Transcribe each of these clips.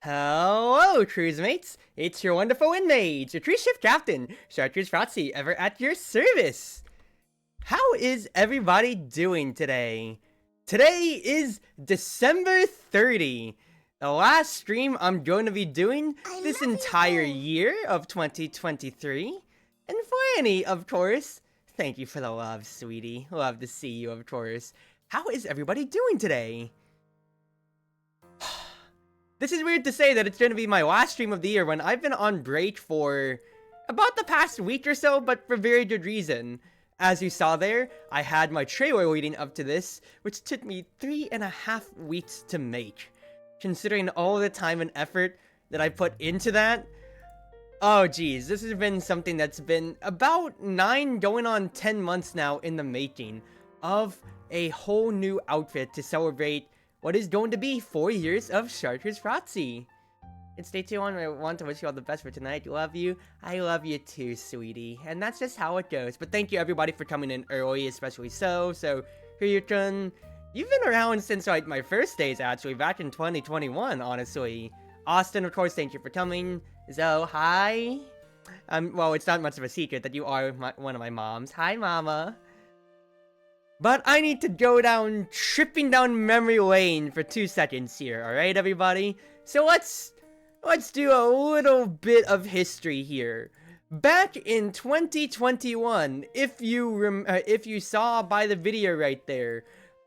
Hello, cruise mates! It's your Wonderful Wind Mage, your Cruz Ship Captain, Chartreuse Proxy, ever at your service! How is everybody doing today? Today is December 30, the last stream I'm going to be doing this entire year of 2023. And for Annie, of course, thank you for the love, sweetie. Love to see you, of course. How is everybody doing today? This is weird to say that it's going to be my last stream of the year when I've been on break for about the past week or so, but for very good reason. As you saw there, I had my trailer leading up to this, which took me 3.5 weeks to make. Considering all the time and effort that I put into that, oh geez, this has been something that's been about 9 going on 10 months now in the making of a whole new outfit to celebrate what is going to be 4 years of Chartreuse Proxy. And stay tuned, I want to wish you all the best for tonight. Love you. I love you too, sweetie. And that's just how it goes. But thank you everybody for coming in early, especially so. So, Ryukun, you've been around since like my first days actually, back in 2021, honestly. Austin, of course, thank you for coming. Zoe, hi. Well, it's not much of a secret that you are one of my moms. Hi, mama. But I need to go down, tripping down memory lane for 2 seconds here, alright everybody? So let's do a little bit of history here. Back in 2021, if you saw by the video right there,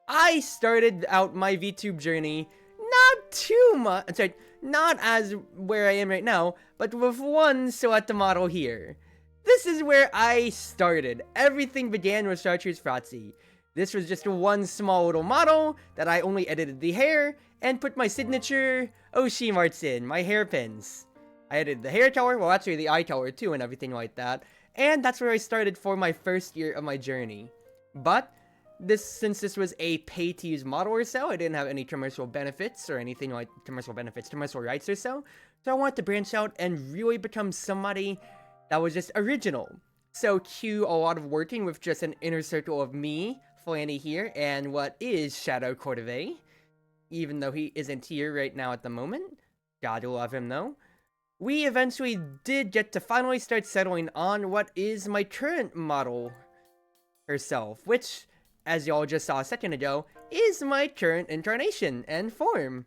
I started out my VTube journey not too much, sorry, not as where I am right now, but with one select model here. This is where I started. Everything began with Chartreuse Proxy. This was just one small little model that I only edited the hair and put my signature Oshi marks in, my hairpins. I edited the hair color, well actually the eye color too and everything like that. And that's where I started for my first year of my journey. But since this was a pay-to-use model or so, I didn't have any commercial benefits or anything like commercial rights or so. So I wanted to branch out and really become somebody that was just original. So cue a lot of working with just an inner circle of me, Flanny here, and what is Shadow Cordovet, even though he isn't here right now at the moment. Gotta love him though. We eventually did get to finally start settling on what is my current model herself, which, as y'all just saw a second ago, is my current incarnation and form.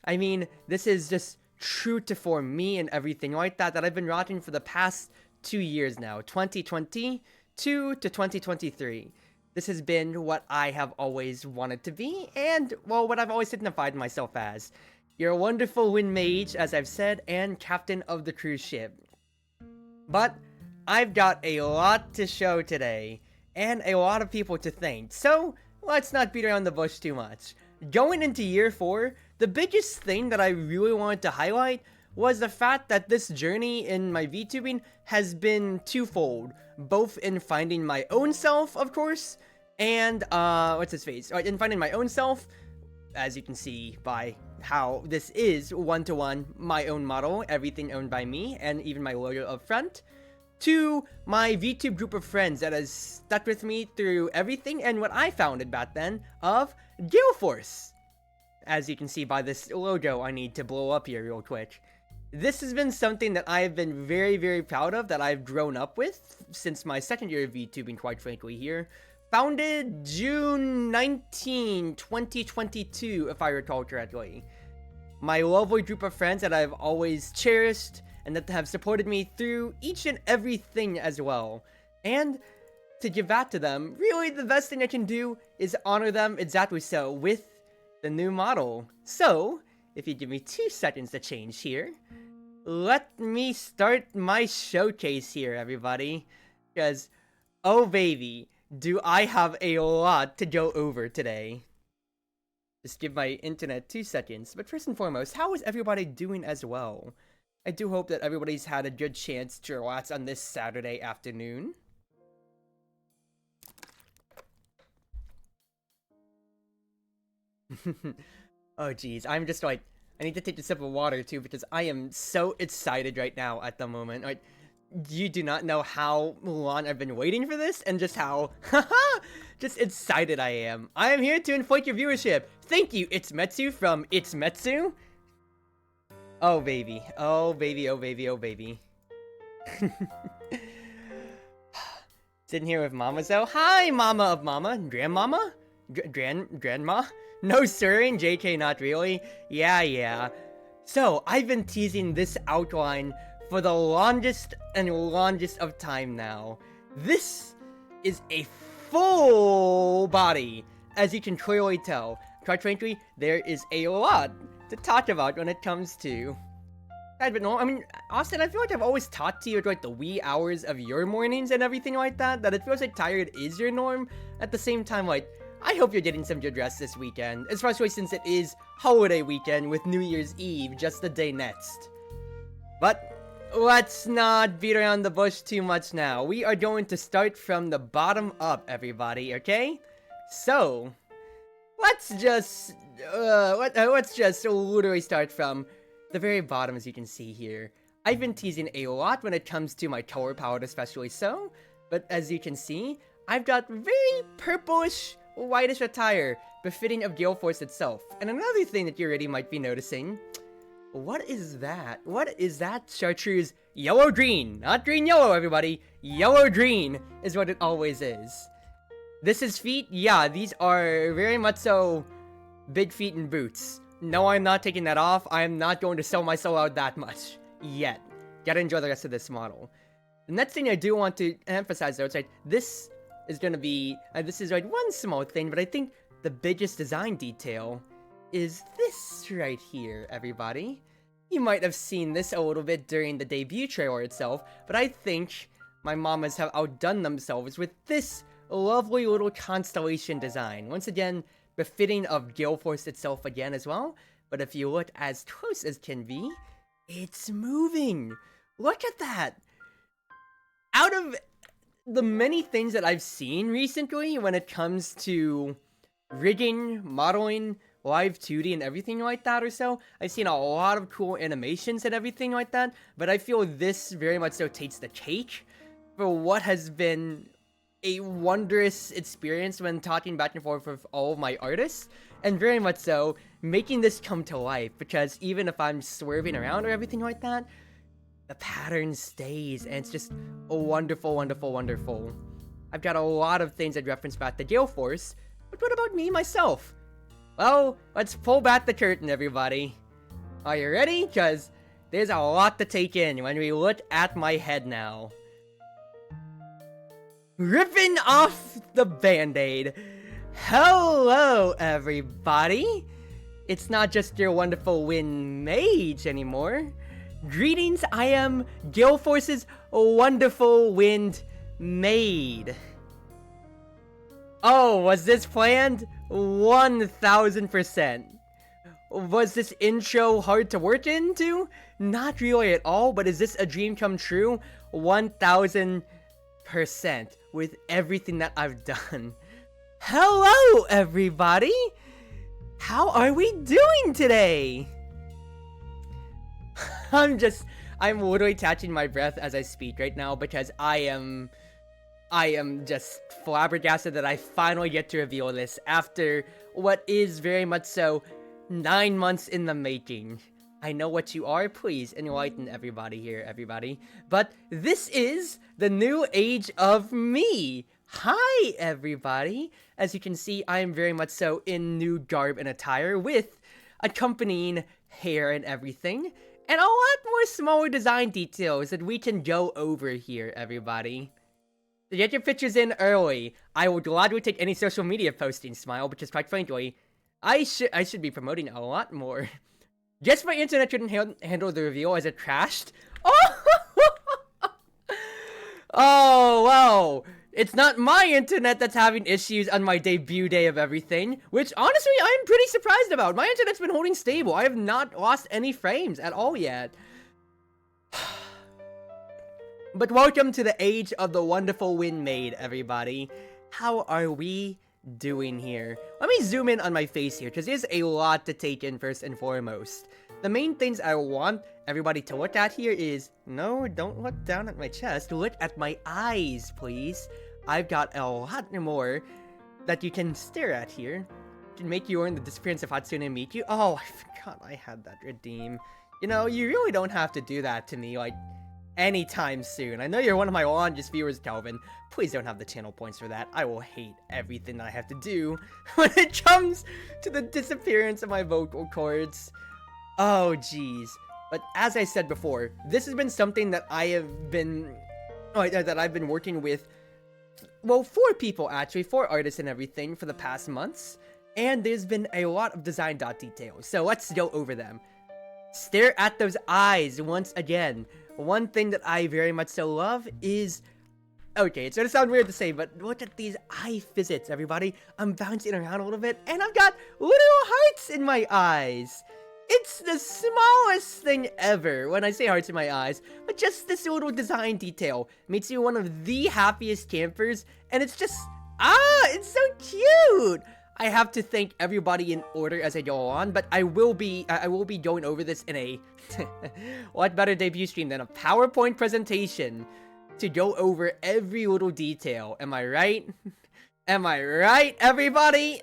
I mean, this is just true to form me and everything like that I've been rocking for the past 2 years now, 2022 to 2023. This has been what I have always wanted to be, and, well, what I've always signified myself as. You're a wonderful wind mage, as I've said, and captain of the cruise ship. But I've got a lot to show today, and a lot of people to thank, so let's not beat around the bush too much. Going into year 4, the biggest thing that I really wanted to highlight was the fact that this journey in my VTubing has been twofold, both in finding my own self, of course, and, in finding my own self, as you can see by how this is one-to-one my own model, everything owned by me, and even my logo up front, to my VTube group of friends that has stuck with me through everything and what I founded back then of GaleForce. As you can see by this logo I need to blow up here real quick. This has been something that I have been very, very proud of, that I've grown up with since my second year of VTubing, quite frankly, here. Founded June 19, 2022, if I recall correctly. My lovely group of friends that I've always cherished, and that have supported me through each and everything as well. And to give back to them, really the best thing I can do is honor them exactly so with the new model. So, if you give me 2 seconds to change here, let me start my showcase here, everybody. Because, oh baby, do I have a lot to go over today. Just give my internet 2 seconds. But first and foremost, how is everybody doing as well? I do hope that everybody's had a good chance to relax on this Saturday afternoon. Oh geez, I'm just like, I need to take a sip of water too because I am so excited right now at the moment. Like, you do not know how long I've been waiting for this and just how, just excited I am. I am here to inflate your viewership. Thank you, It's Metsu from It's Metsu. Oh, baby. Oh, baby, oh, baby, oh, baby. Sitting here with Mama Zo. Hi, Mama of Mama. Grandmama? Grandma? No, sir, and JK, not really. Yeah. So, I've been teasing this outline for the longest of time now. This is a full body, as you can clearly tell. Quite frankly, there is a lot to talk about when it comes to... But no, I mean, Austin, I feel like I've always taught to you at like the wee hours of your mornings and everything like that, that it feels like tired is your norm. At the same time, like, I hope you're getting some good rest this weekend, especially since it is holiday weekend with New Year's Eve just the day next. But let's not beat around the bush too much now. We are going to start from the bottom up, everybody, okay? So, let's just literally start from the very bottom, as you can see here. I've been teasing a lot when it comes to my color palette, especially so, but as you can see, I've got very purplish, whitish attire, befitting of GaleForce itself. And another thing that you already might be noticing, what is that? What is that Chartreuse yellow-green? Not green-yellow, everybody. Yellow-green is what it always is. This is feet? Yeah, these are very much so big feet and boots. No, I'm not taking that off. I'm not going to sell my soul out that much. Yet. Gotta enjoy the rest of this model. The next thing I do want to emphasize though, it's like, this is gonna be, this is like one small thing, but I think the biggest design detail is this right here, everybody. You might have seen this a little bit during the debut trailer itself, but I think my mamas have outdone themselves with this lovely little constellation design. Once again, befitting of GaleForce itself again as well, but if you look as close as can be, it's moving! Look at that! Out of the many things that I've seen recently when it comes to rigging, modeling, live 2D and everything like that or so, I've seen a lot of cool animations and everything like that, but I feel this very much so takes the cake for what has been a wondrous experience when talking back and forth with all of my artists, and very much so making this come to life, because even if I'm swerving around or everything like that, the pattern stays, and it's just wonderful. I've got a lot of things that reference back to GaleForce, but what about me, myself? Well, let's pull back the curtain, everybody. Are you ready? Because there's a lot to take in when we look at my head now. Ripping off the band-aid. Hello, everybody. It's not just your Wonderful Wind Mage anymore. Greetings, I am GaleForce's Wonderful Wind Mage. Oh, was this planned? 1000%. Was this intro hard to work into? Not really at all, but is this a dream come true? 1000%. With everything that I've done. Hello, everybody! How are we doing today? I'm literally catching my breath as I speak right now because I am just flabbergasted that I finally get to reveal this after what is very much so 9 months in the making. I know what you are, please enlighten everybody here, everybody. But this is the new age of me. Hi, everybody. As you can see, I am very much so in new garb and attire with accompanying hair and everything. And a lot more smaller design details that we can go over here, everybody. To get your pictures in early, I will gladly take any social media posting, Smile, because quite frankly, I should be promoting a lot more. Guess my internet couldn't handle the reveal as it crashed? Oh! Oh, wow. It's not my internet that's having issues on my debut day of everything, which honestly I'm pretty surprised about. My internet's been holding stable. I have not lost any frames at all yet. But welcome to the age of the Wonderful Wind Mage, everybody. How are we doing here? Let me zoom in on my face here, because there's a lot to take in first and foremost. The main things I want everybody to look at here is, no, don't look down at my chest, look at my eyes, please. I've got a lot more that you can stare at here. It can make you earn the disappearance of Hatsune Miku. Oh, I forgot I had that redeem. You know, you really don't have to do that to me, like, anytime soon. I know you're one of my longest viewers, Calvin. Please don't have the channel points for that. I will hate everything that I have to do when it comes to the disappearance of my vocal cords. Oh, jeez. But as I said before, this has been something that I've been working with, well, 4 people actually, 4 artists and everything for the past months. And there's been a lot of design.details, so let's go over them. Stare at those eyes once again. One thing that I very much so love is... Okay, it's gonna sound weird to say, but look at these eye visits, everybody. I'm bouncing around a little bit, and I've got little hearts in my eyes. It's the smallest thing ever when I say hearts in my eyes, but just this little design detail makes you one of the happiest campers, and it's just... it's so cute! I have to thank everybody in order as I go on, but I will be going over this in a what better debut stream than a PowerPoint presentation to go over every little detail. Am I right? Am I right, everybody?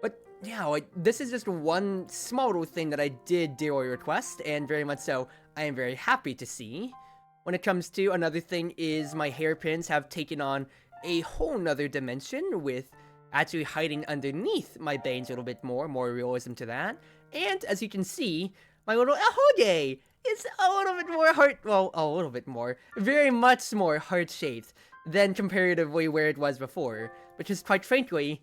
But yeah, like, this is just one small little thing that I did dearly request, and very much so I am very happy to see. When it comes to another thing is my hairpins have taken on a whole nother dimension with actually hiding underneath my bangs a little bit more realism to that. And as you can see, my little ahoge is a little bit more very much more heart-shaped than comparatively where it was before, which is quite frankly,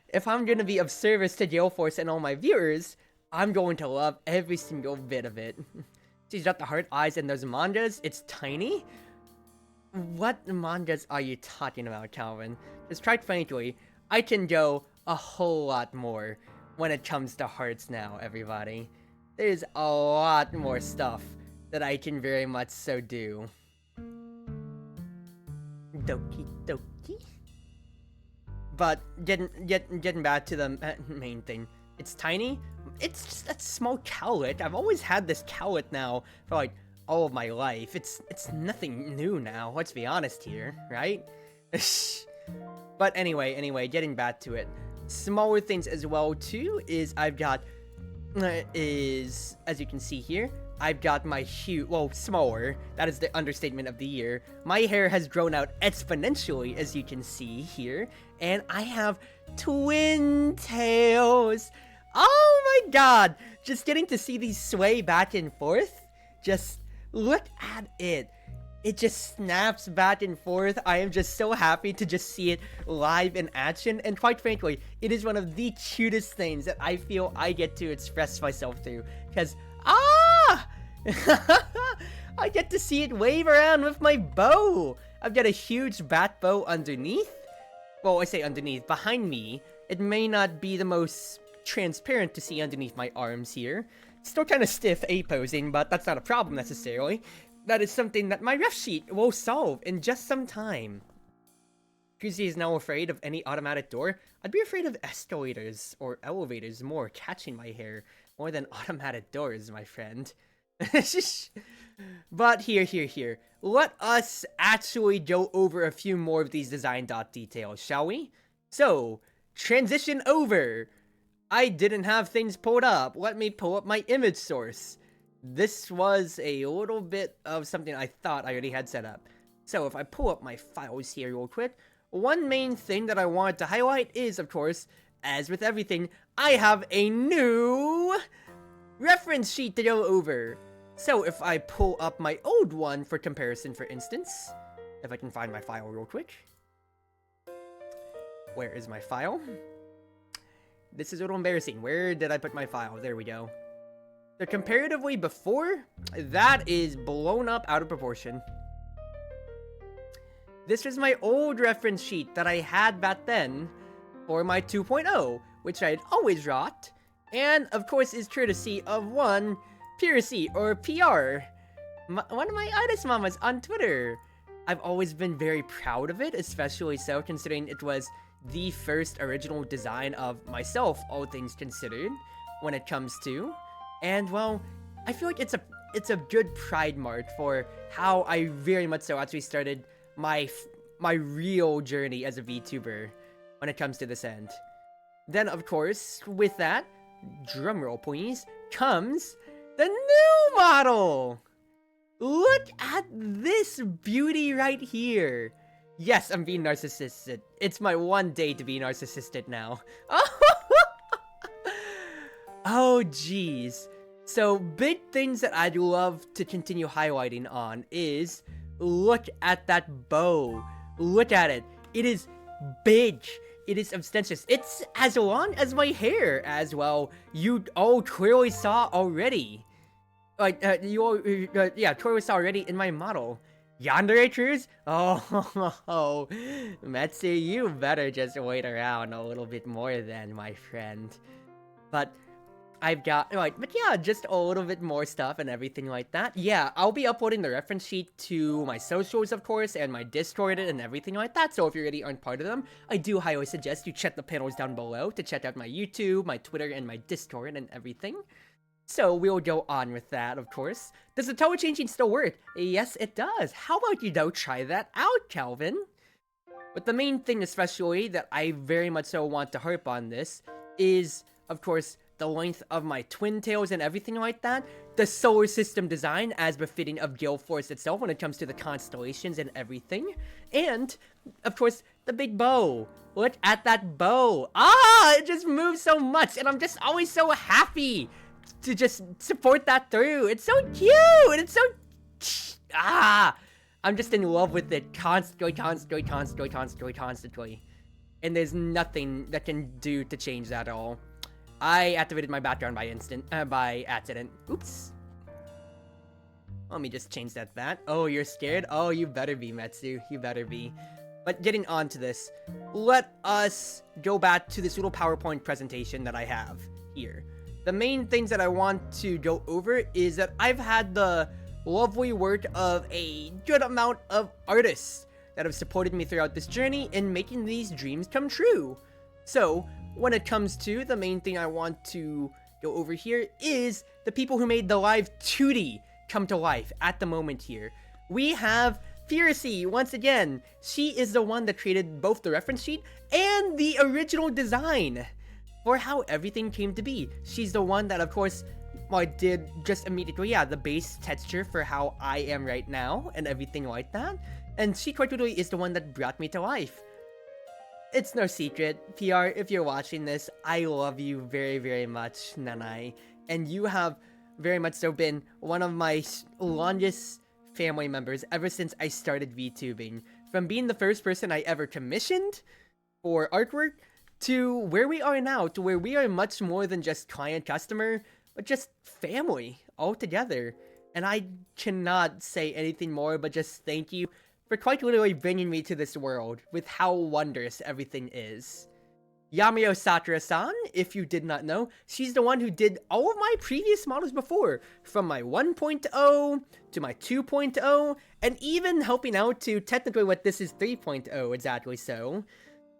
if I'm gonna be of service to GaleForce and all my viewers, I'm going to love every single bit of it. She's got the heart eyes and those mangas, it's tiny. What mangas are you talking about, Calvin? Because quite frankly, I can go a whole lot more when it comes to hearts now, everybody. There's a lot more stuff that I can very much so do. Doki doki. But getting back to the main thing, it's tiny. It's just that small cowlet. I've always had this cowlet now for like all of my life. It's nothing new now, let's be honest here, right? But anyway, getting back to it. Smaller things as well too is I've got as you can see here, I've got my smaller, that is the understatement of the year. My hair has grown out exponentially, as you can see here, and I have twin tails. Oh my god, just getting to see these sway back and forth, just look at it. It just snaps back and forth. I am just so happy to just see it live in action. And quite frankly, it is one of the cutest things that I feel I get to express myself through. Because, I get to see it wave around with my bow. I've got a huge bat bow underneath. Well, I say underneath, behind me. It may not be the most transparent to see underneath my arms here. Still kind of stiff A-posing, but that's not a problem necessarily. That is something that my ref sheet will solve in just some time. Cruz is now afraid of any automatic door. I'd be afraid of escalators or elevators more catching my hair more than automatic doors, my friend. But here. Let us actually go over a few more of these design.details, shall we? So, transition over. I didn't have things pulled up. Let me pull up my image source. This was a little bit of something I thought I already had set up. So if I pull up my files here real quick, one main thing that I wanted to highlight is, of course, as with everything, I have a new reference sheet to go over. So if I pull up my old one for comparison, for instance, if I can find my file real quick. Where is my file? This is a little embarrassing. Where did I put my file? There we go. So comparatively before, that is blown up out of proportion. This is my old reference sheet that I had back then for my 2.0, which I had always wrought, and of course is courtesy of one Piracy or PR, one of my artist mamas on Twitter. I've always been very proud of it, especially so considering it was the first original design of myself, all things considered, when it comes to. And well, I feel like it's a good pride mark for how I very much so actually started my real journey as a VTuber when it comes to this end. Then of course, with that, drumroll please, comes the new model! Look at this beauty right here! Yes, I'm being narcissistic. It's my one day to be narcissistic now. Oh, jeez. So, big things that I'd love to continue highlighting on is, look at that bow. Look at it. It is big. It is extensive. It's as long as my hair as well. You all clearly saw already. Like, clearly saw already in my model. Yandere Cruz? Oh, Metsu, you better just wait around a little bit more then, my friend. But I've got, just a little bit more stuff and everything like that. Yeah, I'll be uploading the reference sheet to my socials, of course, and my Discord and everything like that. So if you already aren't part of them, I do highly suggest you check the panels down below to check out my YouTube, my Twitter, and my Discord and everything. So we'll go on with that, of course. Does the tower changing still work? Yes, it does. How about you go try that out, Calvin? But the main thing especially that I very much so want to harp on this is, of course, the length of my twin tails and everything like that. The solar system design as befitting of GaleForce itself when it comes to the constellations and everything. And, of course, the big bow. Look at that bow. It just moves so much and I'm just always so happy to just support that through. It's so cute! It's so... I'm just in love with it constantly. And there's nothing that can do to change that at all. I activated my background by accident. Oops. Let me just change that back. Oh, you're scared? Oh, you better be, Metsu. You better be. But getting on to this, let us go back to this little PowerPoint presentation that I have here. The main things that I want to go over is that I've had the lovely work of a good amount of artists that have supported me throughout this journey in making these dreams come true. So, when it comes to the main thing I want to go over here is the people who made the live 2D come to life at the moment here. We have Fiercy, once again. She is the one that created both the reference sheet and the original design for how everything came to be. She's the one that, of course, did just immediately, the base texture for how I am right now and everything like that. And she quite literally is the one that brought me to life. It's no secret, PR, if you're watching this, I love you very, very much, Nanai. And you have very much so been one of my longest family members ever since I started VTubing. From being the first person I ever commissioned for artwork, to where we are now, to where we are much more than just client-customer, but just family altogether. And I cannot say anything more but just thank you for quite literally bringing me to this world with how wondrous everything is. Yamio Sakura-san, if you did not know, she's the one who did all of my previous models before, from my 1.0 to my 2.0, and even helping out to technically what this is 3.0 exactly so.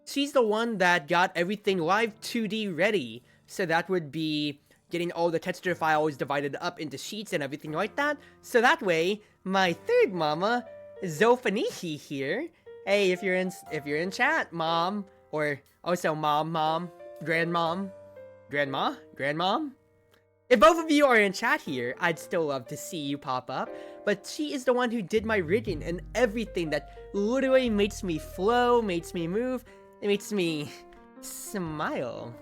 She's the one that got everything live 2D ready, so that would be getting all the texture files divided up into sheets and everything like that, so that way, my third mama, Zofanihi here. Hey, if you're in chat, mom, or also mom, grandmom, grandma, grandmom. If both of you are in chat here, I'd still love to see you pop up. But she is the one who did my rigging and everything that literally makes me flow, makes me move, it makes me smile.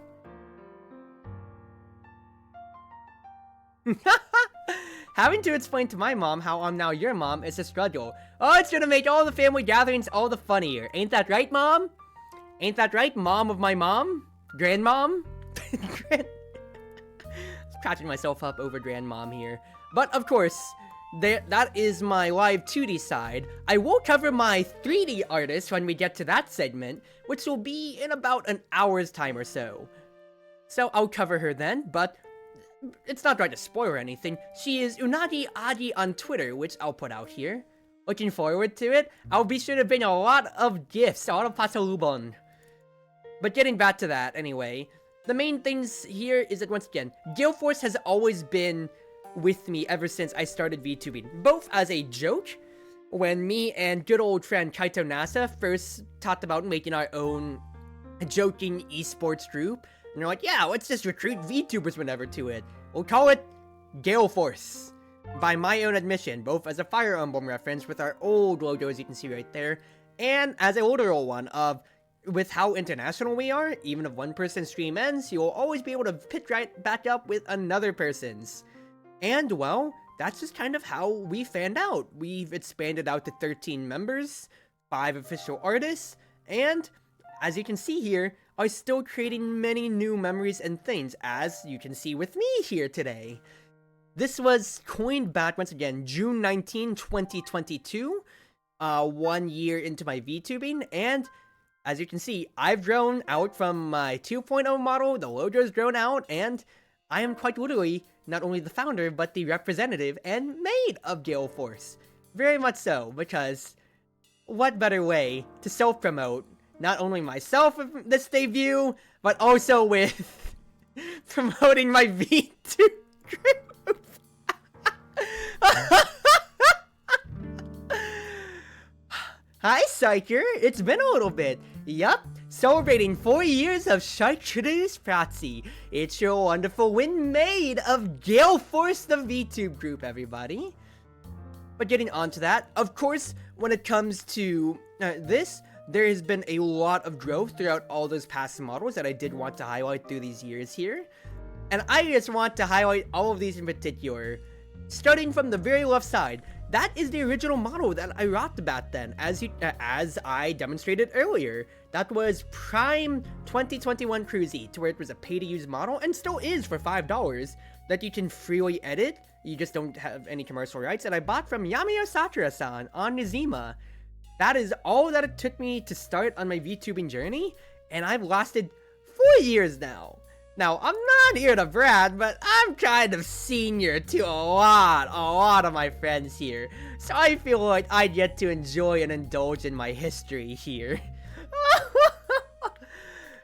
Having to explain to my mom how I'm now your mom is a struggle. Oh, it's gonna make all the family gatherings all the funnier. Ain't that right, mom? Ain't that right, mom of my mom? Grandmom? Catching myself up over grandmom here. But of course, that is my live 2D side. I will cover my 3D artist when we get to that segment, which will be in about an hour's time or so. So I'll cover her then, but it's not right to spoil or anything. She is Unagi Adi on Twitter, which I'll put out here. Looking forward to it. I'll be sure to bring a lot of gifts, a lot of pasalubon. But getting back to that, anyway, the main things here is that, once again, GaleForce has always been with me ever since I started VTubing. Both as a joke, when me and good old friend Kaito Nasa first talked about making our own joking esports group And they're like, yeah, let's just recruit VTubers whenever to it. We'll call it GaleForce. By my own admission, both as a Fire Emblem reference with our old logo, as you can see right there, and as a literal one of, with how international we are, even if one person's stream ends, you will always be able to pick right back up with another person's. And, well, that's just kind of how we fanned out. We've expanded out to 13 members, 5 official artists, and, as you can see here, are still creating many new memories and things, as you can see with me here today. This was coined back, once again, June 19, 2022, 1 year into my VTubing, and as you can see, I've grown out from my 2.0 model, the logo's grown out, and I am quite literally not only the founder, but the representative and maid of GaleForce. Very much so, because what better way to self-promote not only myself with this debut, but also with promoting my VTube group. Hi, Psycher! It's been a little bit. Yup, celebrating 4 years of Chartreuse Proxy. It's your Wonderful Wind Mage of GaleForce, the VTube group, everybody. But getting on to that, of course, when it comes to this, there has been a lot of growth throughout all those past models that I did want to highlight through these years here. And I just want to highlight all of these in particular. Starting from the very left side, that is the original model that I rocked back then, as I demonstrated earlier. That was Prime 2021 Cruzy, to where it was a pay-to-use model, and still is for $5, that you can freely edit. You just don't have any commercial rights, and I bought from Yamio Sakura-san on Nizima. That is all that it took me to start on my VTubing journey, and I've lasted 4 years now. Now, I'm not here to brag, but I'm kind of senior to a lot of my friends here, so I feel like I get to enjoy and indulge in my history here.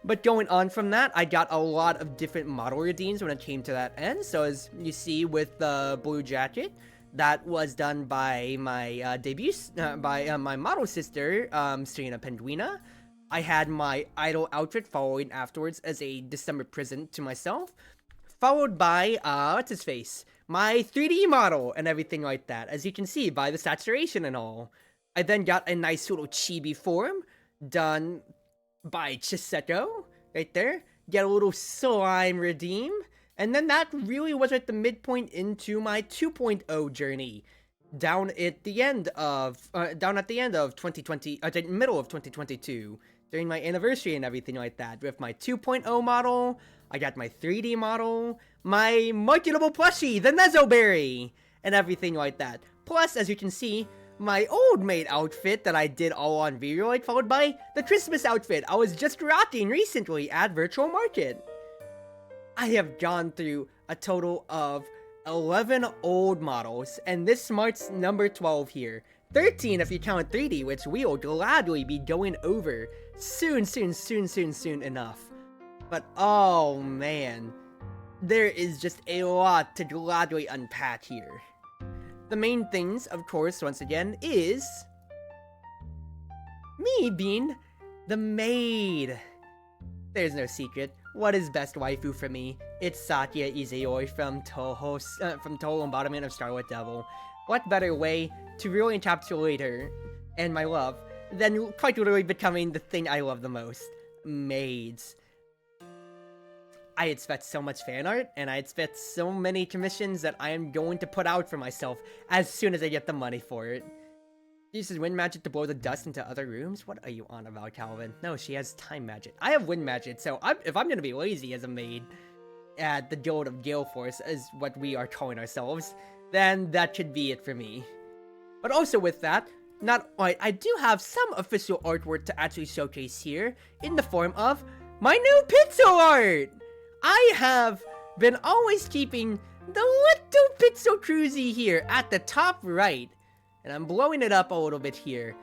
But going on from that, I got a lot of different model redeems when it came to that end. So as you see with the blue jacket, that was done by my my model sister, Serena Penguina. I had my idol outfit following afterwards as a December present to myself, followed by, what's his face? My 3D model and everything like that, as you can see by the saturation and all. I then got a nice little chibi form done by Chiseko, right there. Get a little slime redeem, and then that really was at the midpoint into my 2.0 journey. Down at the end of 2020, the middle of 2022, during my anniversary and everything like that, with my 2.0 model, I got my 3D model, my marketable plushie, the Nezoberry, and everything like that. Plus, as you can see, my old maid outfit that I did all on Vroid, followed by the Christmas outfit I was just rocking recently at Virtual Market. I have gone through a total of 11 old models, and this marks number 12 here. 13 if you count 3D, which we will gladly be going over soon enough. But oh man, there is just a lot to gladly unpack here. The main things, of course, once again, is me being the maid. There's no secret. What is best waifu for me? It's Satya Izayoi from Toho Embodiment of Scarlet Devil. What better way to really encapsulate her and my love than quite literally becoming the thing I love the most? Maids. I expect so much fan art, and I expect so many commissions that I am going to put out for myself as soon as I get the money for it. Uses wind magic to blow the dust into other rooms? What are you on about, Calvin? No, she has time magic. I have wind magic, so if I'm gonna be lazy as a maid at the Guild of GaleForce, is what we are calling ourselves, then that should be it for me. But also with that, I do have some official artwork to actually showcase here in the form of my new pixel art! I have been always keeping the little pixel cruzy here at the top right, and I'm blowing it up a little bit here,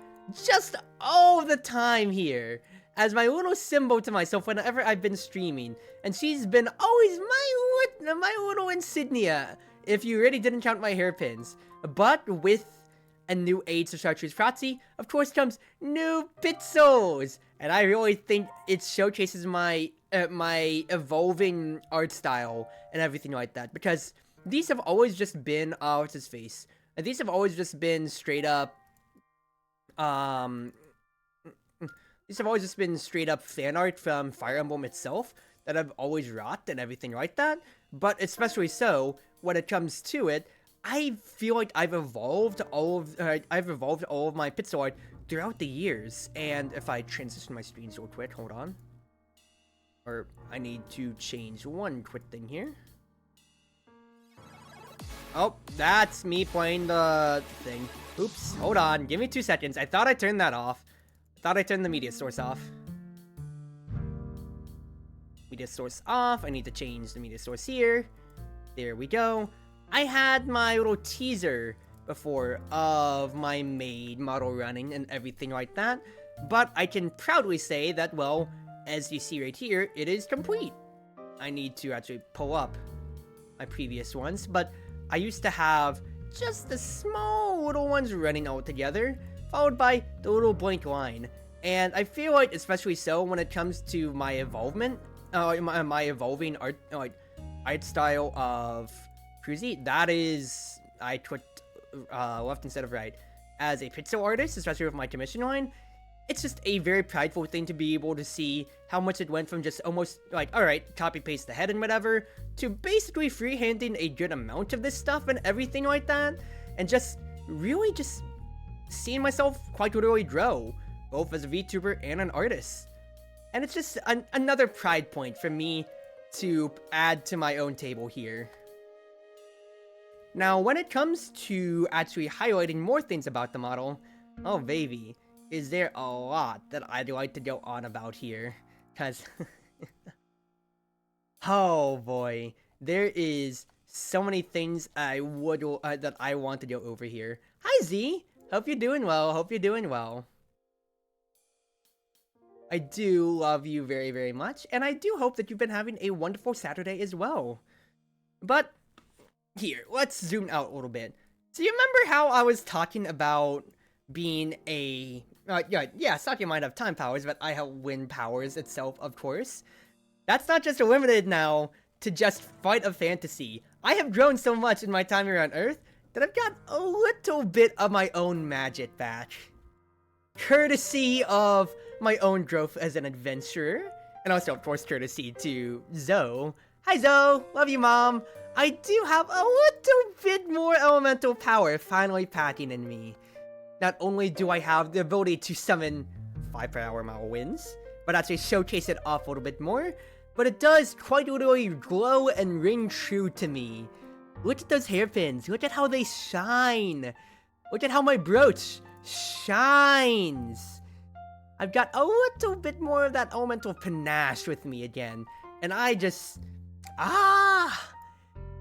just all the time here, as my little symbol to myself whenever I've been streaming, and she's been always my little insignia, if you really didn't count my hairpins. But with a new age to Chartreuse Proxy, of course comes new pixels, and I really think it showcases my my evolving art style and everything like that, because these have always just been what's his face? And these have always just been straight up these have always just been straight up fan art from Fire Emblem itself that I've always wrought and everything like that. But especially so when it comes to it, I feel like I've evolved all of my pixel art throughout the years. And if I transition my screens real quick, hold on. Or I need to change one quick thing here. Oh, that's me playing the thing. Oops, hold on, give me 2 seconds. I thought I turned that off. I thought I turned the media source off. Media source off. I need to change the media source here. There we go. I had my little teaser before of my maid model running and everything like that. But I can proudly say that, well, as you see right here, it is complete. I need to actually pull up my previous ones, but I used to have just the small little ones running all together, followed by the little blank line. And I feel like, especially so when it comes to my evolvement, my evolving art style of Cruzy, that is, I clicked left instead of right. As a pixel artist, especially with my commission line, it's just a very prideful thing to be able to see how much it went from just almost like, alright, copy paste the head and whatever, to basically freehanding a good amount of this stuff and everything like that, and just really just seeing myself quite literally grow, both as a VTuber and an artist. And it's just another pride point for me to add to my own table here. Now, when it comes to actually highlighting more things about the model, oh baby, is there a lot that I'd like to go on about here, because oh boy, there is so many things that I want to go over here. Hi Z, hope you're doing well, I do love you very, very much, and I do hope that you've been having a wonderful Saturday as well. But here, let's zoom out a little bit. So you remember how I was talking about being a Sakya might have time powers, but I have wind powers itself, of course. That's not just limited now to just Fight of Fantasy. I have grown so much in my time here on Earth that I've got a little bit of my own magic back. Courtesy of my own growth as an adventurer, and also, of course, courtesy to Zoe. Hi Zoe, love you mom. I do have a little bit more elemental power finally packing in me. Not only do I have the ability to summon 5 per hour mile winds, but actually showcase it off a little bit more, but it does quite literally glow and ring true to me. Look at those hairpins, look at how they shine. Look at how my brooch shines. I've got a little bit more of that elemental panache with me again, and I just,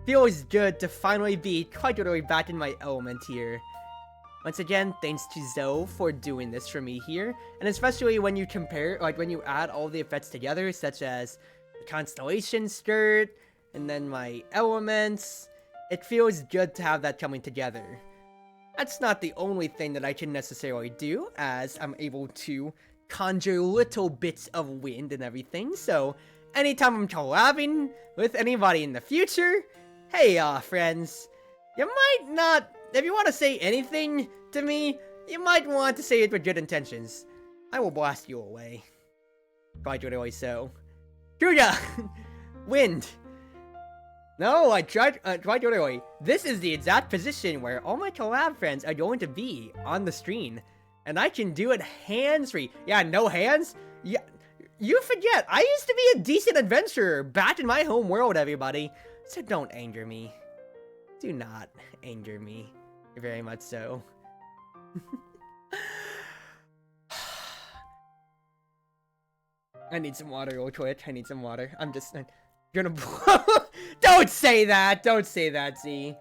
feels good to finally be quite literally back in my element here. Once again, thanks to Zoe for doing this for me here, and especially when you compare, like when you add all the effects together, such as the constellation skirt, and then my elements, it feels good to have that coming together. That's not the only thing that I can necessarily do, as I'm able to conjure little bits of wind and everything, so anytime I'm collabing with anybody in the future, hey friends, you might not, if you want to say anything to me, you might want to say it with good intentions. I will blast you away. Quite literally so. Kuya! Wind! No, I tried literally. This is the exact position where all my collab friends are going to be on the screen. And I can do it hands-free. Yeah, no hands? Yeah, you forget, I used to be a decent adventurer back in my home world, everybody. So don't anger me. Do not anger me. Very much so. I need some water real quick. I need some water. I'm just gonna blow. Don't say that! Don't say that, Z.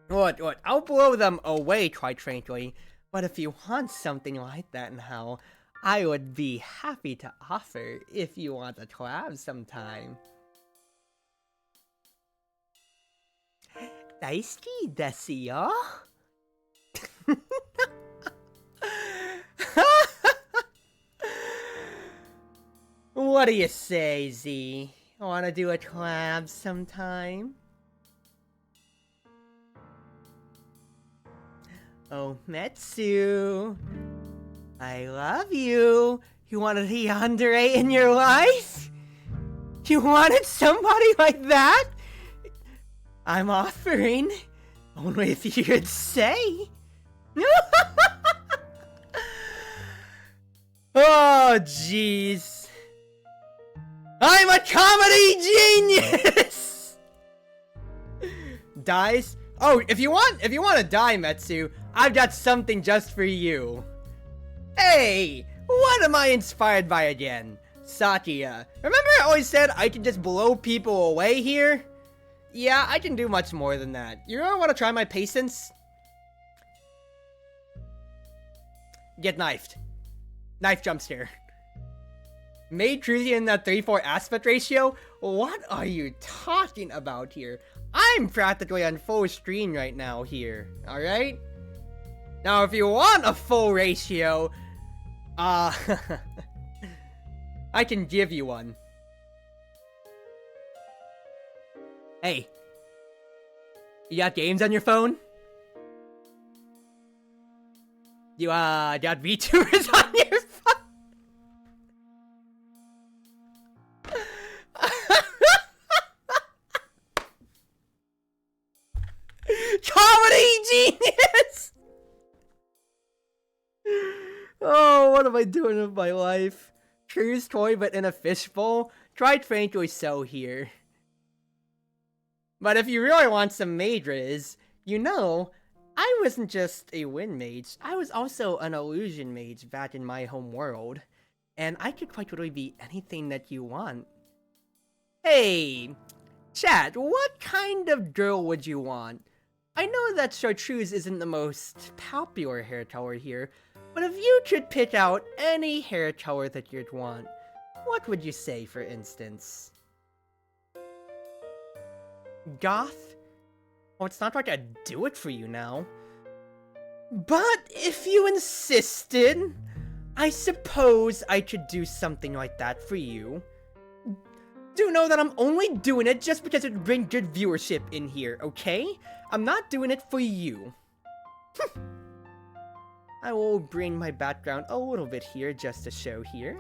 What? I'll blow them away, quite frankly. But if you want something like that now, I would be happy to offer if you want to collab sometime. Daisuki desu yo. What do you say, Z? Wanna do a collab sometime? Oh, Metsu, I love you. You wanted a yandere in your life? You wanted somebody like that? I'm offering. Only if you could say. Oh, jeez. I'm a comedy genius! Dies? Oh, if you want to die, Metsu, I've got something just for you. Hey, what am I inspired by again? Satya. Remember I always said I could just blow people away here? Yeah, I can do much more than that. You really want to try my patience? Get knifed. Knife jump scare. Made Truzy in that 3-4 aspect ratio? What are you talking about here? I'm practically on full screen right now here, alright? Now if you want a full ratio, I can give you one. Hey, you got games on your phone? You got VTubers on your phone? Comedy genius! Oh, what am I doing with my life? Cruise toy but in a fishbowl? Tried frankly so here. But if you really want some mages, you know, I wasn't just a wind mage, I was also an illusion mage back in my home world. And I could quite literally be anything that you want. Hey, chat, what kind of girl would you want? I know that Chartreuse isn't the most popular hair color here, but if you could pick out any hair color that you'd want, what would you say, for instance? Goth? Well, it's not like I'd do it for you now. But if you insisted, I suppose I could do something like that for you. Do know that I'm only doing it just because it would bring good viewership in here, okay? I'm not doing it for you. I will bring my background a little bit here just to show here.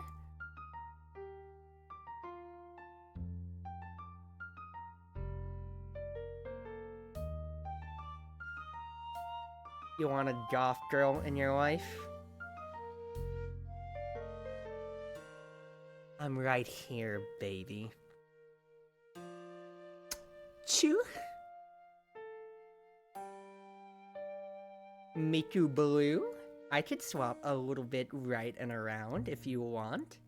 You want a goth girl in your life? I'm right here, baby. Choo. Miku Blue. I could swap a little bit right and around if you want.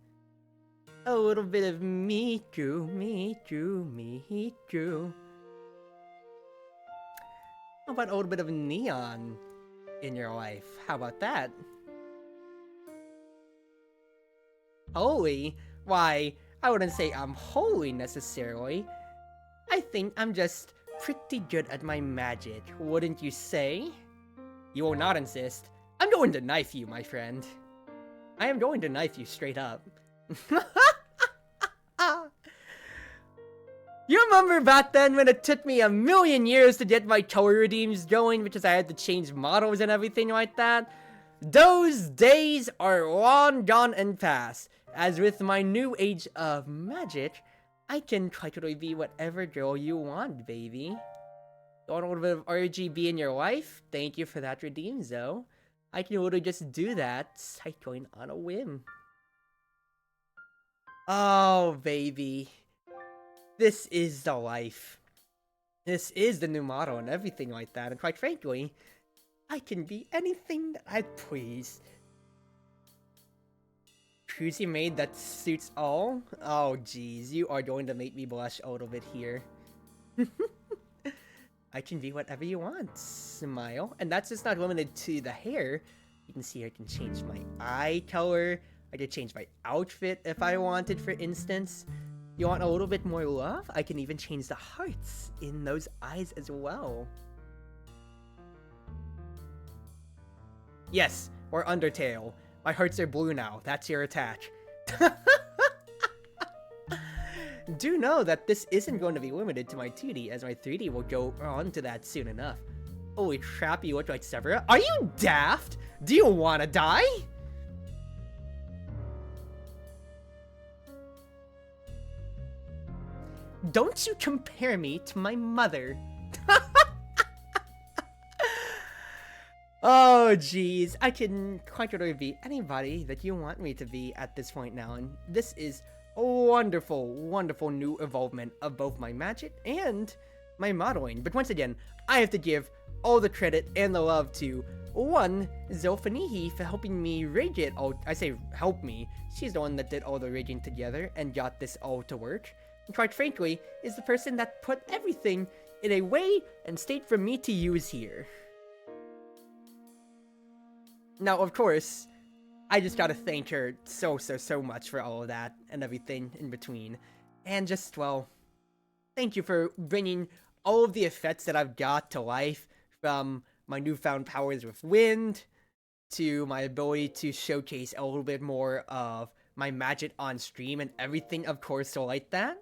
A little bit of Miku, Miku, Miku. How about a little bit of neon in your life? How about that? Holy? Why, I wouldn't say I'm holy necessarily. I think I'm just pretty good at my magic, wouldn't you say? You will not insist. I'm going to knife you, my friend. I am going to knife you straight up. You remember back then when it took me a million years to get my color redeems going because I had to change models and everything like that? Those days are long gone and past, as with my new age of magic, I can practically be whatever girl you want, baby. You want a little bit of RGB in your life? Thank you for that redeem, Zo. I can literally just do that, cycling on a whim. Oh, baby. This is the life. This is the new model and everything like that, and quite frankly, I can be anything that I please. Cruzy made that suits all? Oh geez, you are going to make me blush a little bit here. I can be whatever you want. Smile. And that's just not limited to the hair. You can see I can change my eye color. I could change my outfit if I wanted, for instance. You want a little bit more love? I can even change the hearts in those eyes as well. Yes, or Undertale. My hearts are blue now. That's your attack. do know that this isn't going to be limited to my 2D, as my 3D will go on to that soon enough. Holy crap, you look like Severa. Are you daft? Do you wanna die? Don't you compare me to my mother. Oh, jeez. I can quite literally be anybody that you want me to be at this point now, and this is a wonderful, wonderful new evolvement of both my magic and my modeling. But once again, I have to give all the credit and the love to, one, Zolfanihi for helping me rage it all. I say help me. She's the one that did all the raging together and got this all to work. And quite frankly, is the person that put everything in a way and state for me to use here. Now, of course, I just gotta thank her so much for all of that and everything in between. And just, well, thank you for bringing all of the effects that I've got to life, from my newfound powers with wind, to my ability to showcase a little bit more of my magic on stream and everything, of course, to like that.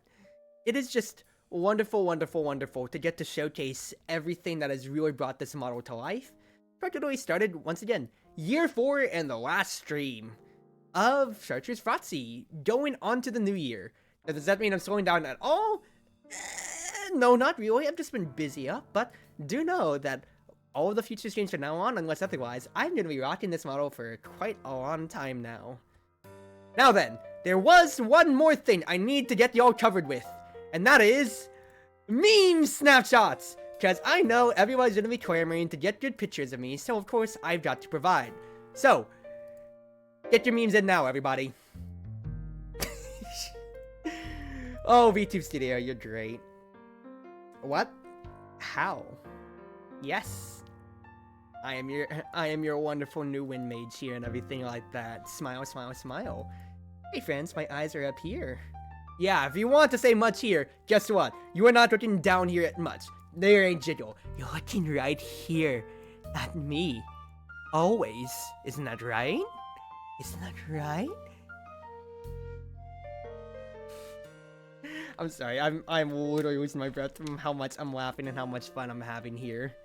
It is just wonderful, wonderful, wonderful to get to showcase everything that has really brought this model to life. Practically started, once again, Year 4 and the last stream of Chartreuse Proxy, going on to the new year. Now, does that mean I'm slowing down at all? No, not really. I've just been busy up, but do know that all of the future streams from now on, unless otherwise, I'm going to be rocking this model for quite a long time now. Now then, there was one more thing I need to get y'all covered with, and that is meme snapshots. Because I know everybody's going to be clamoring to get good pictures of me, so of course I've got to provide. So, get your memes in now, everybody. Oh, VTube Studio, you're great. What? How? Yes. I am your wonderful new wind mage here and everything like that. Smile, smile, smile. Hey friends, my eyes are up here. Yeah, if you want to say much here, guess what? You are not looking down here at much. There ain't jiggle. You're looking right here at me. Always. Isn't that right? Isn't that right? I'm sorry. I'm literally losing my breath from how much I'm laughing and how much fun I'm having here.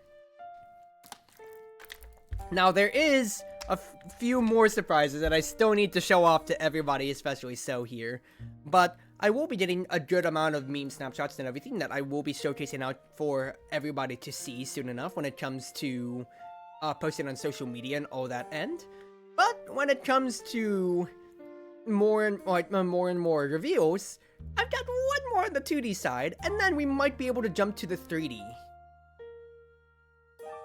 Now, there is a few more surprises that I still need to show off to everybody, especially so here. But I will be getting a good amount of meme snapshots and everything that I will be showcasing out for everybody to see soon enough when it comes to posting on social media and all that end. But when it comes to more and more reveals, I've got one more on the 2D side, and then we might be able to jump to the 3D.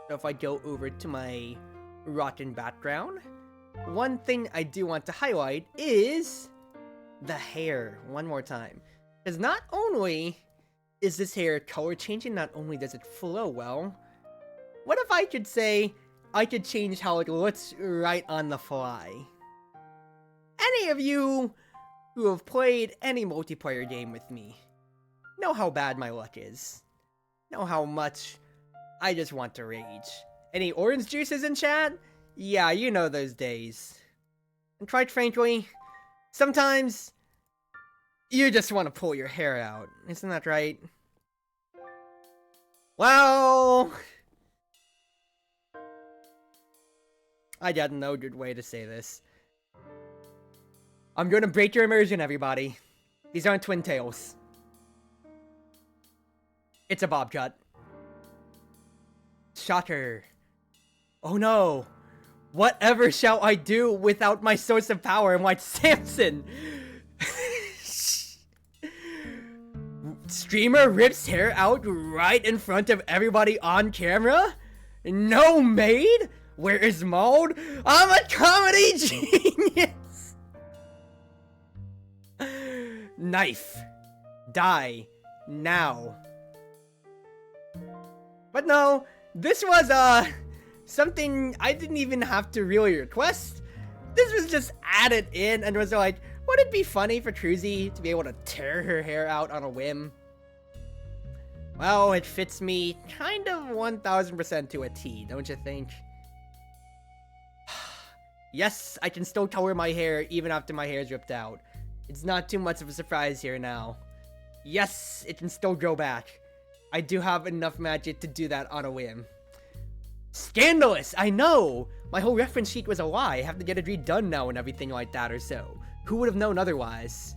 So if I go over to my rotten background, one thing I do want to highlight is the hair one more time. Because not only is this hair color changing, not only does it flow well, what if I could say I could change how it looks right on the fly? Any of you who have played any multiplayer game with me know how bad my luck is. Know how much I just want to rage. Any orange juices in chat? Yeah, you know those days. And quite frankly, sometimes you just want to pull your hair out. Isn't that right? Well, I got no good way to say this. I'm gonna break your immersion, everybody. These aren't twin tails. It's a bob cut. Shocker. Oh no. Whatever shall I do without my source of power and White Samson? Streamer rips hair out right in front of everybody on camera? No maid? Where is Maud? I'm a comedy genius! Knife. Die. Now. But no, this was, something I didn't even have to really request. This was just added in and was like, would it be funny for Cruzy to be able to tear her hair out on a whim? Well, it fits me kind of 1000% to a T, don't you think? Yes, I can still color my hair even after my hair is ripped out. It's not too much of a surprise here now. Yes, it can still go back. I do have enough magic to do that on a whim. Scandalous, I know! My whole reference sheet was a lie. I have to get it redone now and everything like that or so. Who would have known otherwise?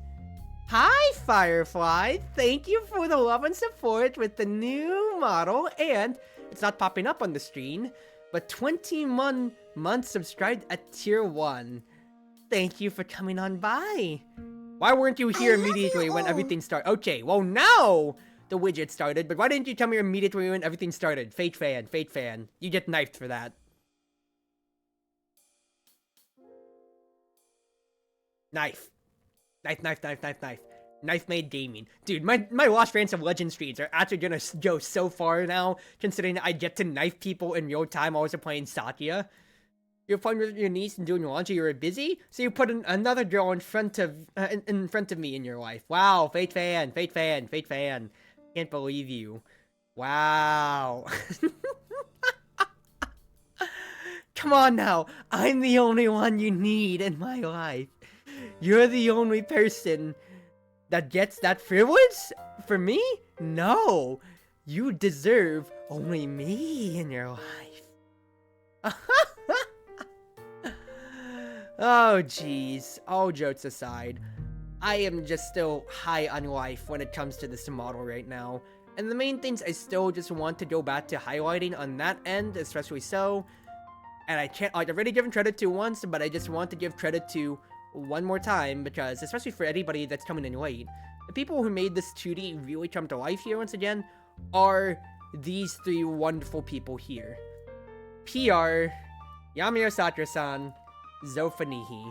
Hi, Firefly! Thank you for the love and support with the new model, and it's not popping up on the screen, but 21 months subscribed at tier 1. Thank you for coming on by. Why weren't you here immediately when everything started? Okay, well now the widget started, but why didn't you come here immediately when everything started? Fate fan. You get knifed for that. Knife. Knife made gaming. Dude, my Lost Ransom Legend streams are actually gonna go so far now, considering I get to knife people in real time while also playing Satya. You're playing with your niece and doing laundry, you were busy, so you put another girl in front of me in your life. Wow, Fate fan. Can't believe you. Wow. Come on now, I'm the only one you need in my life. You're the only person that gets that privilege? For me? No. You deserve only me in your life. Oh, jeez. All jokes aside, I am just still high on life when it comes to this model right now. And the main things I still just want to go back to highlighting on that end, especially so. And I've already given credit to once, but I just want to give credit to one more time, because especially for anybody that's coming in late, the people who made this 2D really come to life here once again are these 3 wonderful people here. PR, Yamio Satra-san, Zofanihi.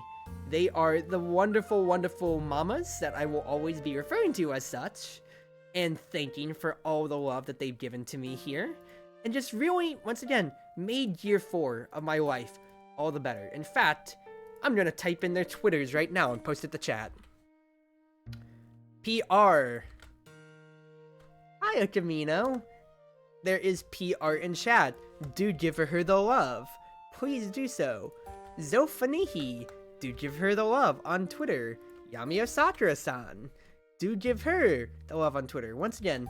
They are the wonderful, wonderful mamas that I will always be referring to as such, and thanking for all the love that they've given to me here, and just really, once again, made year 4 of my life all the better. In fact, I'm gonna type in their Twitters right now and post it to chat. PR. Hi, Camino. There is PR in chat. Do give her the love. Please do so. Zofanihi. Do give her the love on Twitter. Yamio Sakura-san. Do give her the love on Twitter. Once again,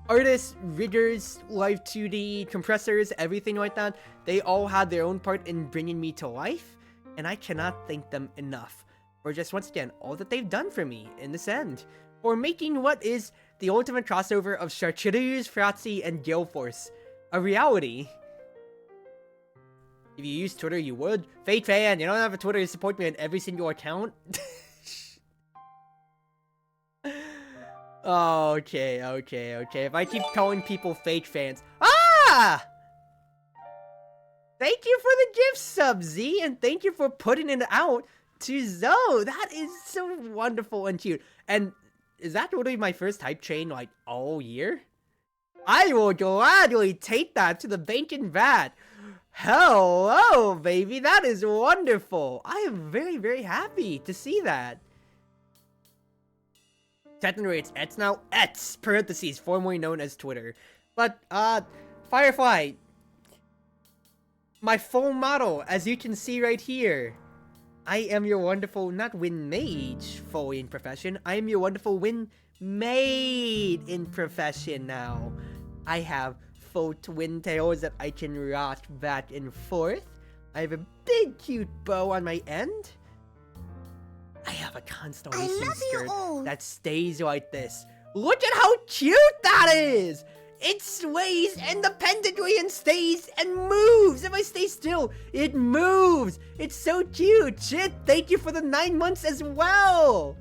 artists, riggers, live 2D, compressors, everything like that, they all had their own part in bringing me to life. And I cannot thank them enough for just, once again, all that they've done for me in this end. For making what is the ultimate crossover of Chartreuse Proxy and GaleForce a reality. If you use Twitter, you would. Fate fan, you don't have a Twitter to support me on every single account? Okay. If I keep calling people fake fans... Ah! Thank you for the gift sub, Z, and thank you for putting it out to Zoe. That is so wonderful and cute. And is that literally my first hype train, like, all year? I will gladly take that to the bank and vat. Hello, baby. That is wonderful. I am very, very happy to see that. Technically, it's now X, parentheses, formerly known as Twitter. But, Firefly... my full model, as you can see right here. I am your wonderful, not Wind Mage, fully in profession. I am your wonderful Wind Maid in profession now. I have full twin tails that I can rock back and forth. I have a big cute bow on my end. I have a constellation skirt that stays like this. Look at how cute that is! It sways independently and stays and moves. If I stay still, it moves. It's so cute. Shit, thank you for the 9 months as well.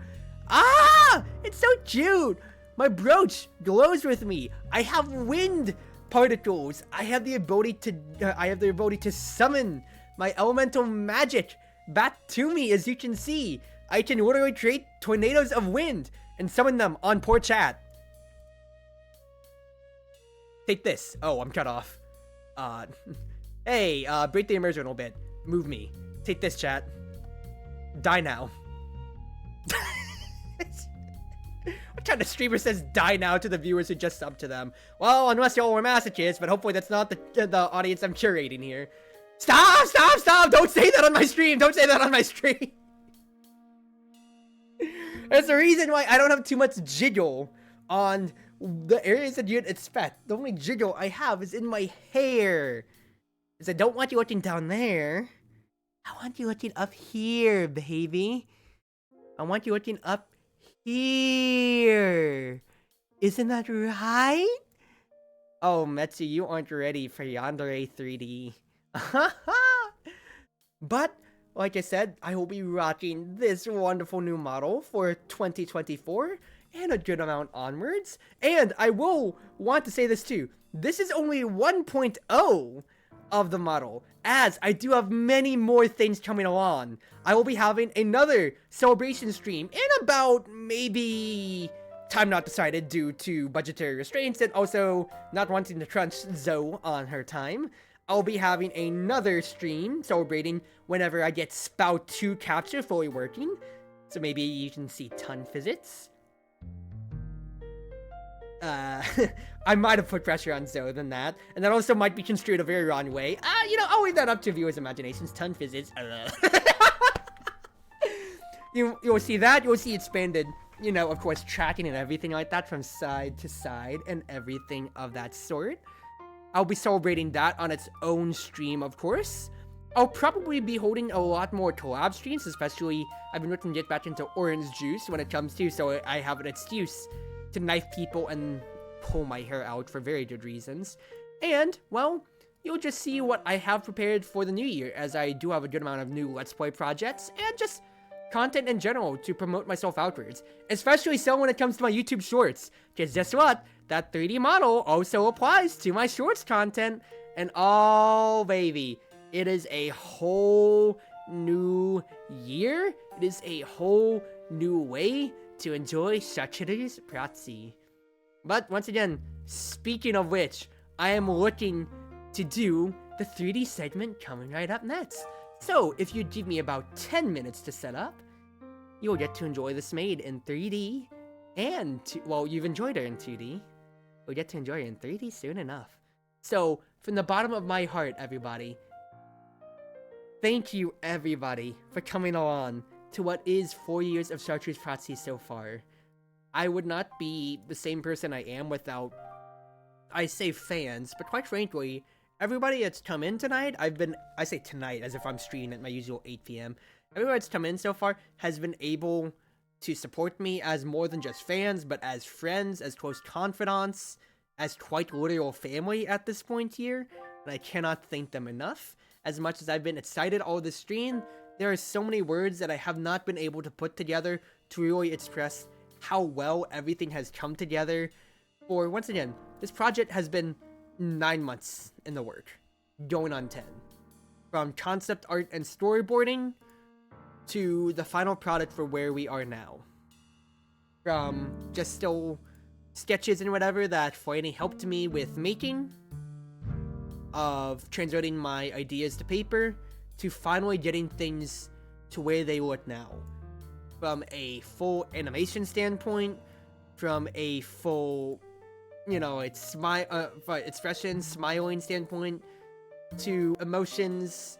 Ah, it's so cute. My brooch glows with me. I have wind particles. I have the ability to summon my elemental magic back to me, as you can see. I can literally create tornadoes of wind and summon them on poor chat. Take this. Oh, I'm cut off. Hey, break the immersion a little bit. Move me. Take this, chat. Die now. What kind of streamer says die now to the viewers who just subbed to them? Well, unless y'all were masochists, but hopefully that's not the audience I'm curating here. Stop! Don't say that on my stream! Don't say that on my stream! There's a reason why I don't have too much jiggle on the areas that you'd expect. The only jiggle I have is in my hair. Because I don't want you looking down there. I want you looking up here, baby. I want you looking up here. Isn't that right? Oh, Metsu, you aren't ready for Yandere 3D. But, like I said, I will be rocking this wonderful new model for 2024 and a good amount onwards. And I will want to say this too. This is only 1.0 of the model, as I do have many more things coming along. I will be having another celebration stream in about maybe time not decided due to budgetary restraints and also not wanting to crunch Zoe on her time. I'll be having another stream celebrating whenever I get Spout 2 capture fully working. So maybe you can see ton visits. I might have put pressure on Zoe than that, and that also might be construed a very wrong way. I'll leave that up to viewers' imaginations. Ton visits. You'll see that. You'll see expanded, of course, tracking and everything like that from side to side and everything of that sort. I'll be celebrating that on its own stream, of course. I'll probably be holding a lot more collab streams, especially I've been looking to get back into orange juice when it comes to, so I have an excuse to knife people and pull my hair out for very good reasons. And, well, you'll just see what I have prepared for the new year, as I do have a good amount of new Let's Play projects, and just content in general to promote myself outwards. Especially so when it comes to my YouTube shorts, because guess what? That 3D model also applies to my shorts content, and oh baby, it is a whole new year. It is a whole new way to enjoy Chartreuse Proxy. But once again, speaking of which, I am looking to do the 3D segment coming right up next. So if you give me about 10 minutes to set up, you'll get to enjoy this maid in 3D, and, well, you've enjoyed her in 2D. You'll get to enjoy her in 3D soon enough. So, from the bottom of my heart, everybody, thank you, everybody, for coming along to what is 4 years of Chartreuse Proxy so far. I would not be the same person I am without, I say fans, but quite frankly, everybody that's come in tonight, I say tonight as if I'm streaming at my usual 8 p.m. Everybody that's come in so far has been able to support me as more than just fans, but as friends, as close confidants, as quite literal family at this point here, and I cannot thank them enough. As much as I've been excited all this stream, there are so many words that I have not been able to put together to really express how well everything has come together. For, once again, this project has been 9 months in the work, going on 10. From concept art and storyboarding to the final product for where we are now. From just still sketches and whatever that Flaney helped me with making, of translating my ideas to paper, to finally getting things to where they look now. From a full animation standpoint, from a full, expression, smiling standpoint, to emotions,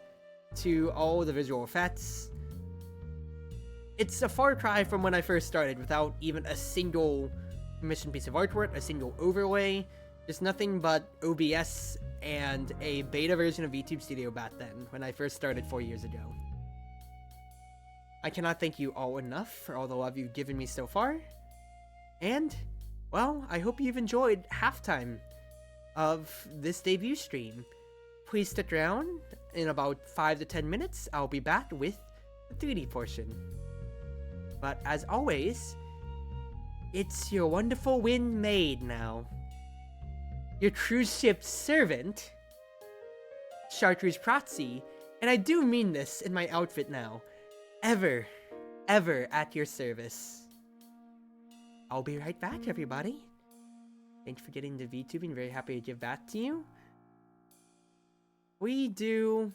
to all the visual effects. It's a far cry from when I first started without even a single commissioned piece of artwork, a single overlay, just nothing but OBS and a beta version of VTube Studio back then, when I first started 4 years ago. I cannot thank you all enough for all the love you've given me so far, and, well, I hope you've enjoyed halftime of this debut stream. Please stick around. In about 5 to 10 minutes, I'll be back with the 3D portion. But as always, it's your Wonderful Wind Mage now. Your cruise ship servant, Chartreuse Proxy, and I do mean this in my outfit now, ever at your service. I'll be right back, everybody. Thanks for getting to VTubing, very happy to give back to you. We do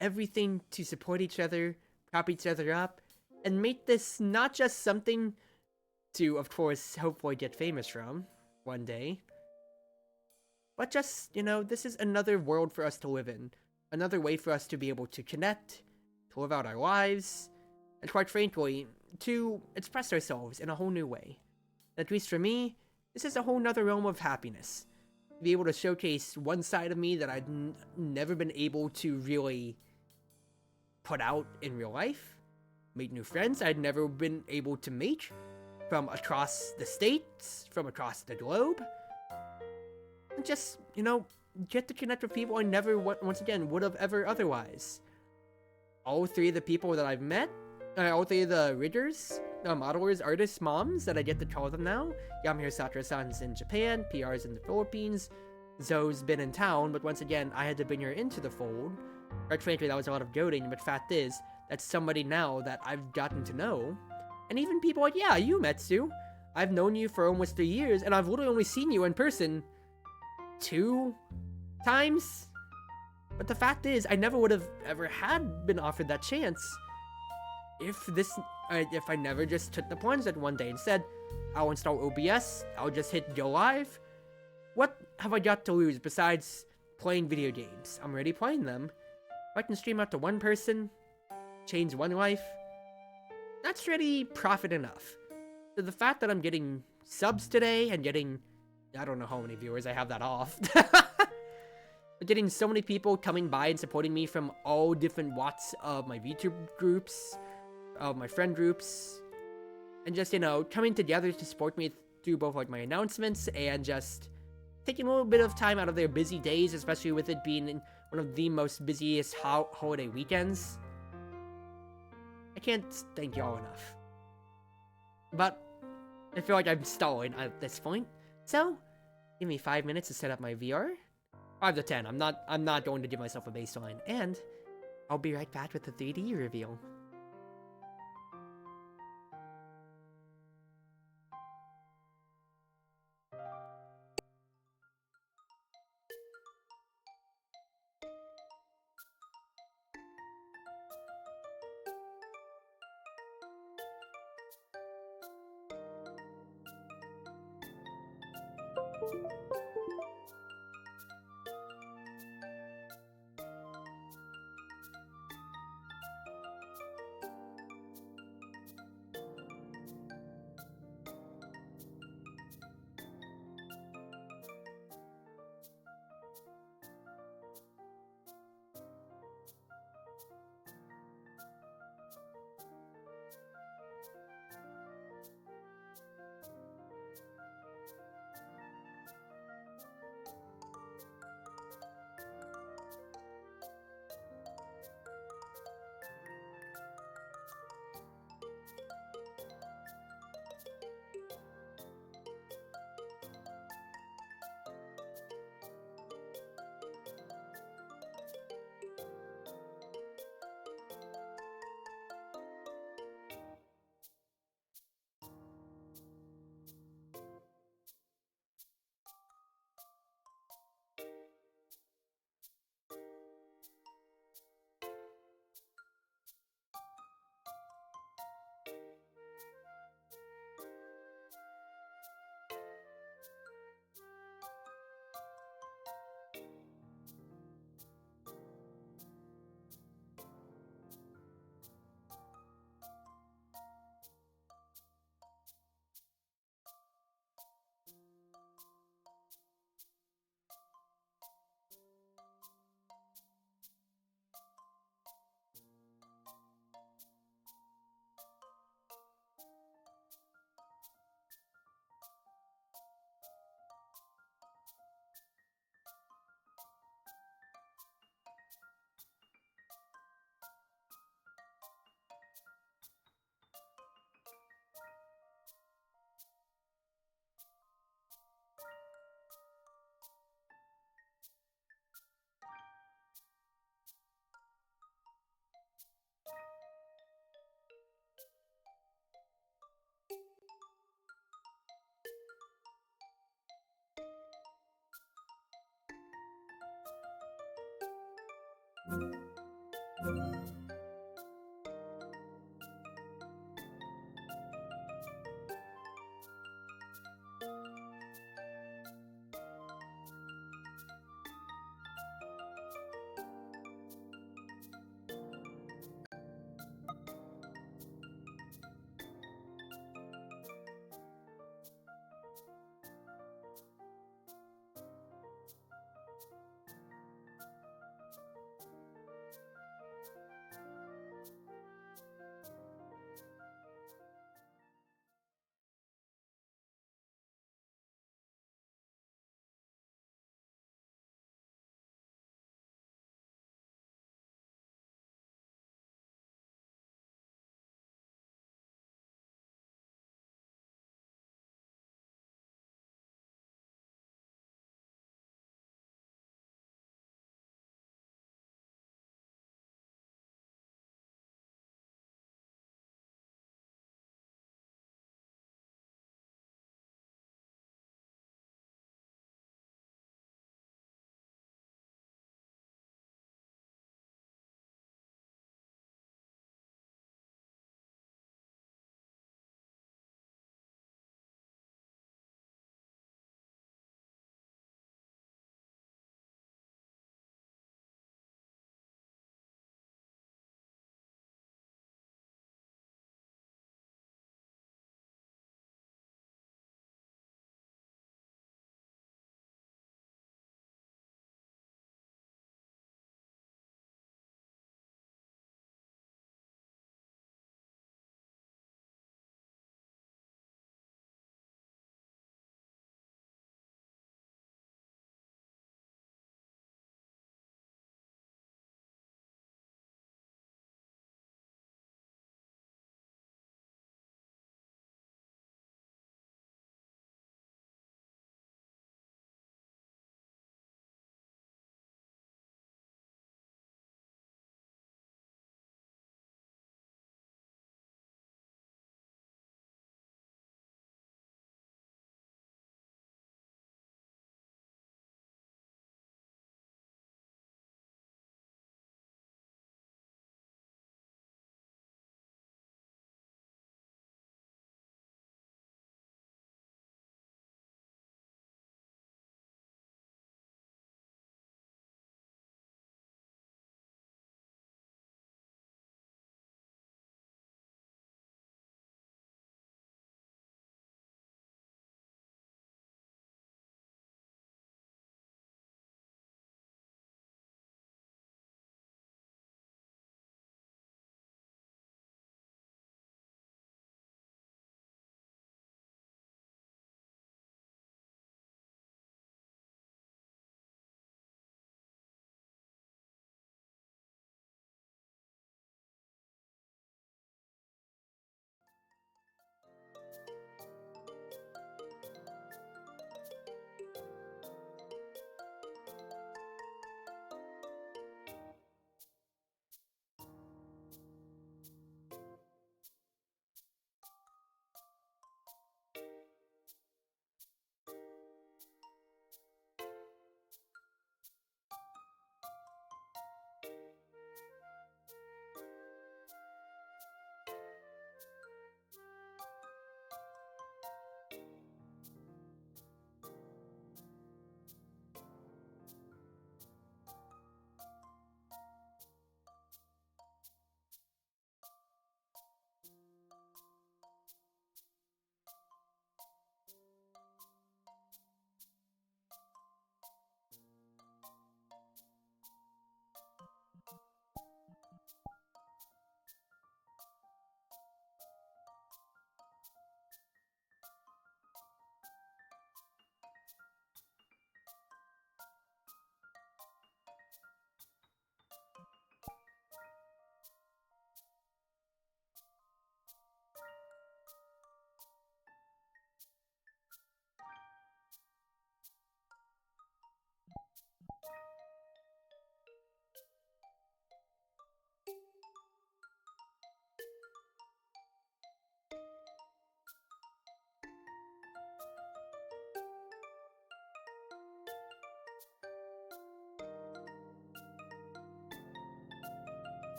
everything to support each other, prop each other up, and make this not just something to, of course, hopefully get famous from one day, but just, this is another world for us to live in, another way for us to be able to connect, to live out our lives, and quite frankly, to express ourselves in a whole new way. At least for me, this is a whole nother realm of happiness. To be able to showcase one side of me that I'd never been able to really put out in real life. Meet new friends I'd never been able to meet from across the states, from across the globe. And just, get to connect with people I never, once again, would have ever otherwise. All three of the people that I've met, all three of the riggers, modelers, artists, moms that I get to call them now. Yamahiro Satura-san's in Japan, PR's in the Philippines, Zoe's been in town, but once again, I had to bring her into the fold. Quite frankly, that was a lot of goading, but fact is, that's somebody now that I've gotten to know. And even people like, yeah, you, Metsu. I've known you for almost 3 years, and I've literally only seen you in person 2 times. But the fact is, I never would have ever had been offered that chance if I never just took the plunge that one day and said, I'll install OBS, I'll just hit go live. What have I got to lose besides playing video games? I'm already playing them. If I can stream out to one person, change one life, that's already profit enough. So the fact that I'm getting subs today and getting, I don't know how many viewers, I have that off. But getting so many people coming by and supporting me from all different watts of my VTube groups, of my friend groups, and just, coming together to support me through both, like, my announcements and just taking a little bit of time out of their busy days, especially with it being one of the most busiest holiday weekends. I can't thank y'all enough. But I feel like I'm stalling at this point, so give me 5 minutes to set up my VR. 5 to 10. I'm not going to give myself a baseline, and I'll be right back with the 3D reveal.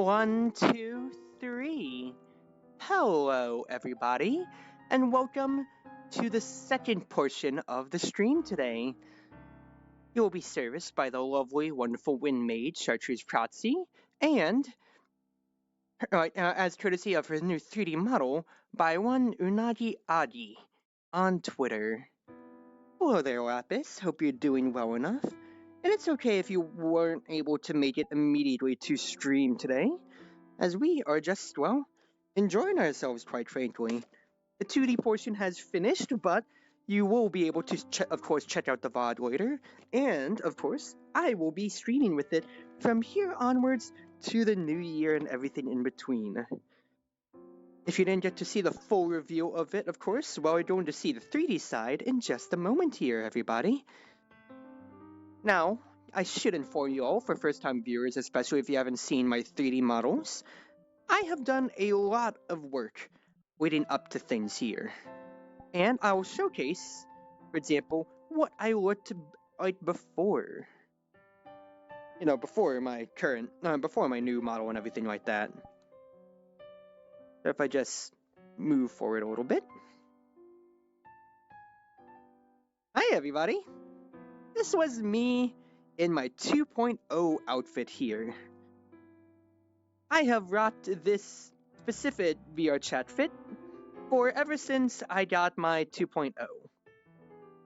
1, 2, 3. Hello, everybody, and welcome to the second portion of the stream today. You will be serviced by the lovely, wonderful Wind Mage, Chartreuse Proxy, and, as courtesy of her new 3D model, by one Unagi Agi on Twitter. Hello there, Lapis. Hope you're doing well enough. And it's okay if you weren't able to make it immediately to stream today, as we are just, well, enjoying ourselves, quite frankly. The 2D portion has finished, but you will be able to, of course, check out the VOD later, and, of course, I will be streaming with it from here onwards to the new year and everything in between. If you didn't get to see the full reveal of it, of course, well, you're going to see the 3D side in just a moment here, everybody. Now, I should inform you all, for first-time viewers, especially if you haven't seen my 3D models, I have done a lot of work leading up to things here. And I will showcase, for example, what I looked like before. You know, before my new model and everything like that. So if I just move forward a little bit. Hi, everybody. This was me in my 2.0 outfit here. I have rocked this specific VR chat fit for ever since I got my 2.0.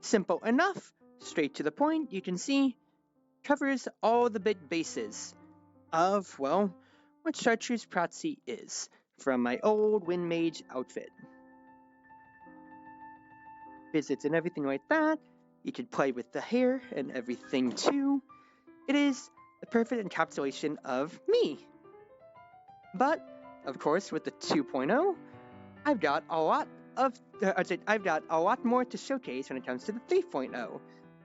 Simple enough, straight to the point, you can see, covers all the big bases of, well, what Chartreuse Proxy is from my old Wind Mage outfit. Visits and everything like that. You can play with the hair and everything too. It is the perfect encapsulation of me. But, of course, with the 2.0, I've got a lot more to showcase when it comes to the 3.0.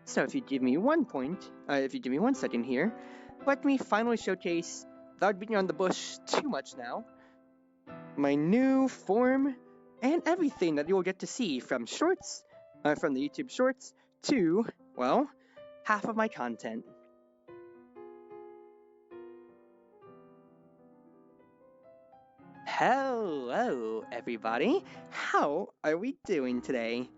So if you give me one second here, let me finally showcase, without beating around the bush too much now, my new form and everything that you'll get to see from shorts, from the YouTube shorts to, well, half of my content. Hello, everybody. How are we doing today?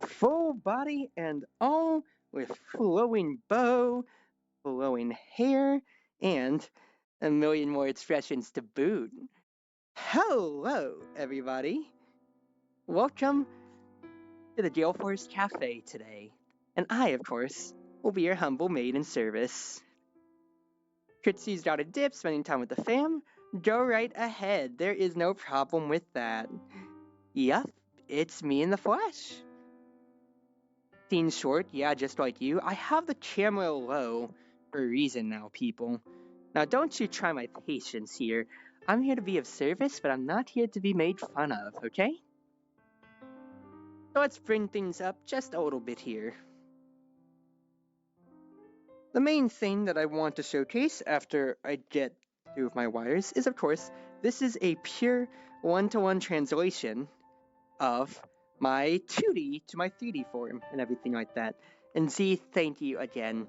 Full body and all, with flowing bow, flowing hair, and a million more expressions to boot. Hello, everybody. Welcome to the GaleForce Cafe today. And I, of course, will be your humble maid in service. Kritsy's got a dip, spending time with the fam. Go right ahead, there is no problem with that. Yup, it's me in the flesh. Scene short, yeah, just like you. I have the camera low for a reason now, people. Now, don't you try my patience here. I'm here to be of service, but I'm not here to be made fun of, okay? So let's bring things up just a little bit here. The main thing that I want to showcase after I get through with my wires is, of course, this is a pure one-to-one translation of my 2D to my 3D form and everything like that. And Z, thank you again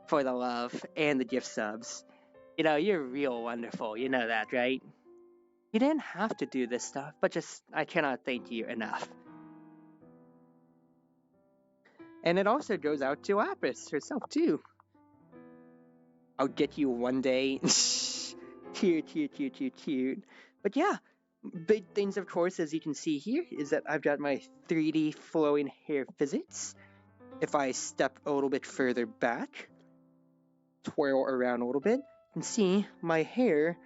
for the love and the gift subs. You know, you're real wonderful, you know that, right? You didn't have to do this stuff, but I cannot thank you enough. And it also goes out to Lapis herself, too. I'll get you one day. Cute. But yeah, big things, of course, as you can see here, is that I've got my 3D flowing hair physics. If I step a little bit further back, twirl around a little bit, you can see my hair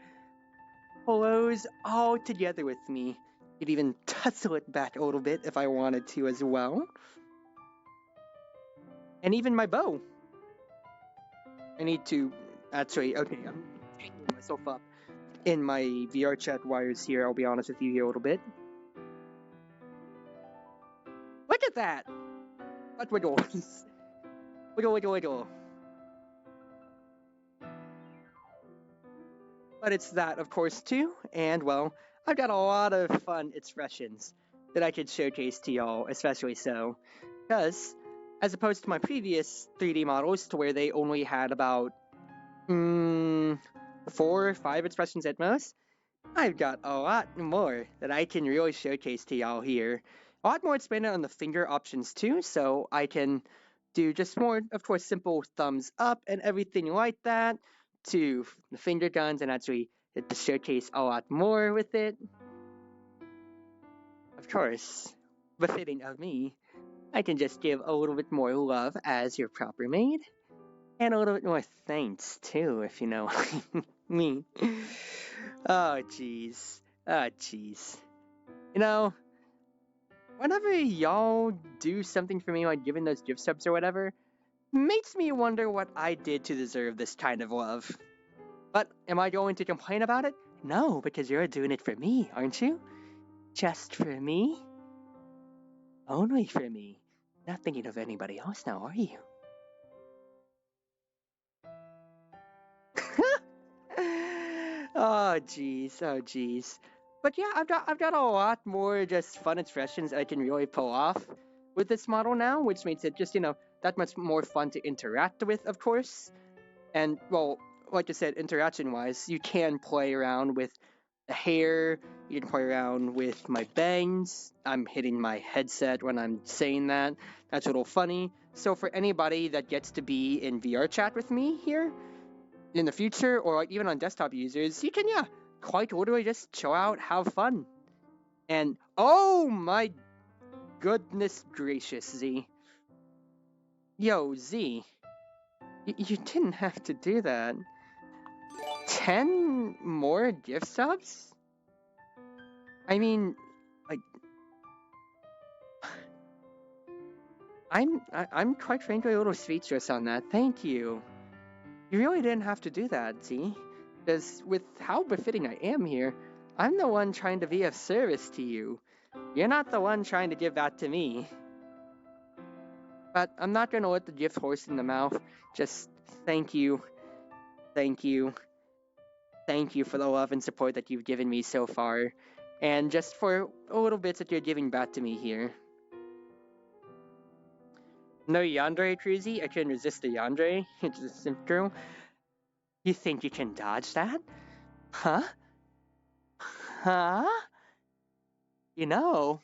flows all together with me. You could even tussle it back a little bit if I wanted to as well. And even my bow. I need to actually, okay, I'm taking myself up in my VR chat wires here, I'll be honest with you here a little bit. Look at that! What wiggle? Wiggle. But it's that, of course, too, and, well, I've got a lot of fun expressions that I could showcase to y'all, especially so, because, as opposed to my previous 3D models, to where they only had about Mm, 4 or 5 expressions at most. I've got a lot more that I can really showcase to y'all here. A lot more expanded on the finger options too, so I can do just more, of course, simple thumbs up and everything like that to the finger guns and actually hit the showcase a lot more with it. Of course, befitting of me, I can just give a little bit more love as your proper maid. And a little bit more thanks too, if you know what I mean. Oh jeez. Oh jeez. You know, whenever y'all do something for me, like giving those gift subs or whatever, makes me wonder what I did to deserve this kind of love. But am I going to complain about it? No, because you're doing it for me, aren't you? Just for me? Only for me. Not thinking of anybody else now, are you? Oh jeez, oh jeez. But yeah, I've got a lot more just fun expressions I can really pull off with this model now, which makes it just, that much more fun to interact with, of course. And well, like I said, interaction wise, you can play around with the hair, you can play around with my bangs. I'm hitting my headset when I'm saying that. That's a little funny. So for anybody that gets to be in VR chat with me here, in the future, or like even on desktop users, you can, quite literally just chill out, have fun. And oh my goodness gracious, Z. Yo, Z. You didn't have to do that. 10 more gift subs? I mean, like, I'm quite frankly a little speechless on that. Thank you. You really didn't have to do that, Z. Because with how befitting I am here, I'm the one trying to be of service to you. You're not the one trying to give that to me. But I'm not gonna let the gift horse in the mouth. Just thank you. Thank you. Thank you for the love and support that you've given me so far. And just for a little bit that you're giving back to me here. No yandere, Cruzy. I couldn't resist the yandere. It's a simp girl. You think you can dodge that? Huh? Huh? You know,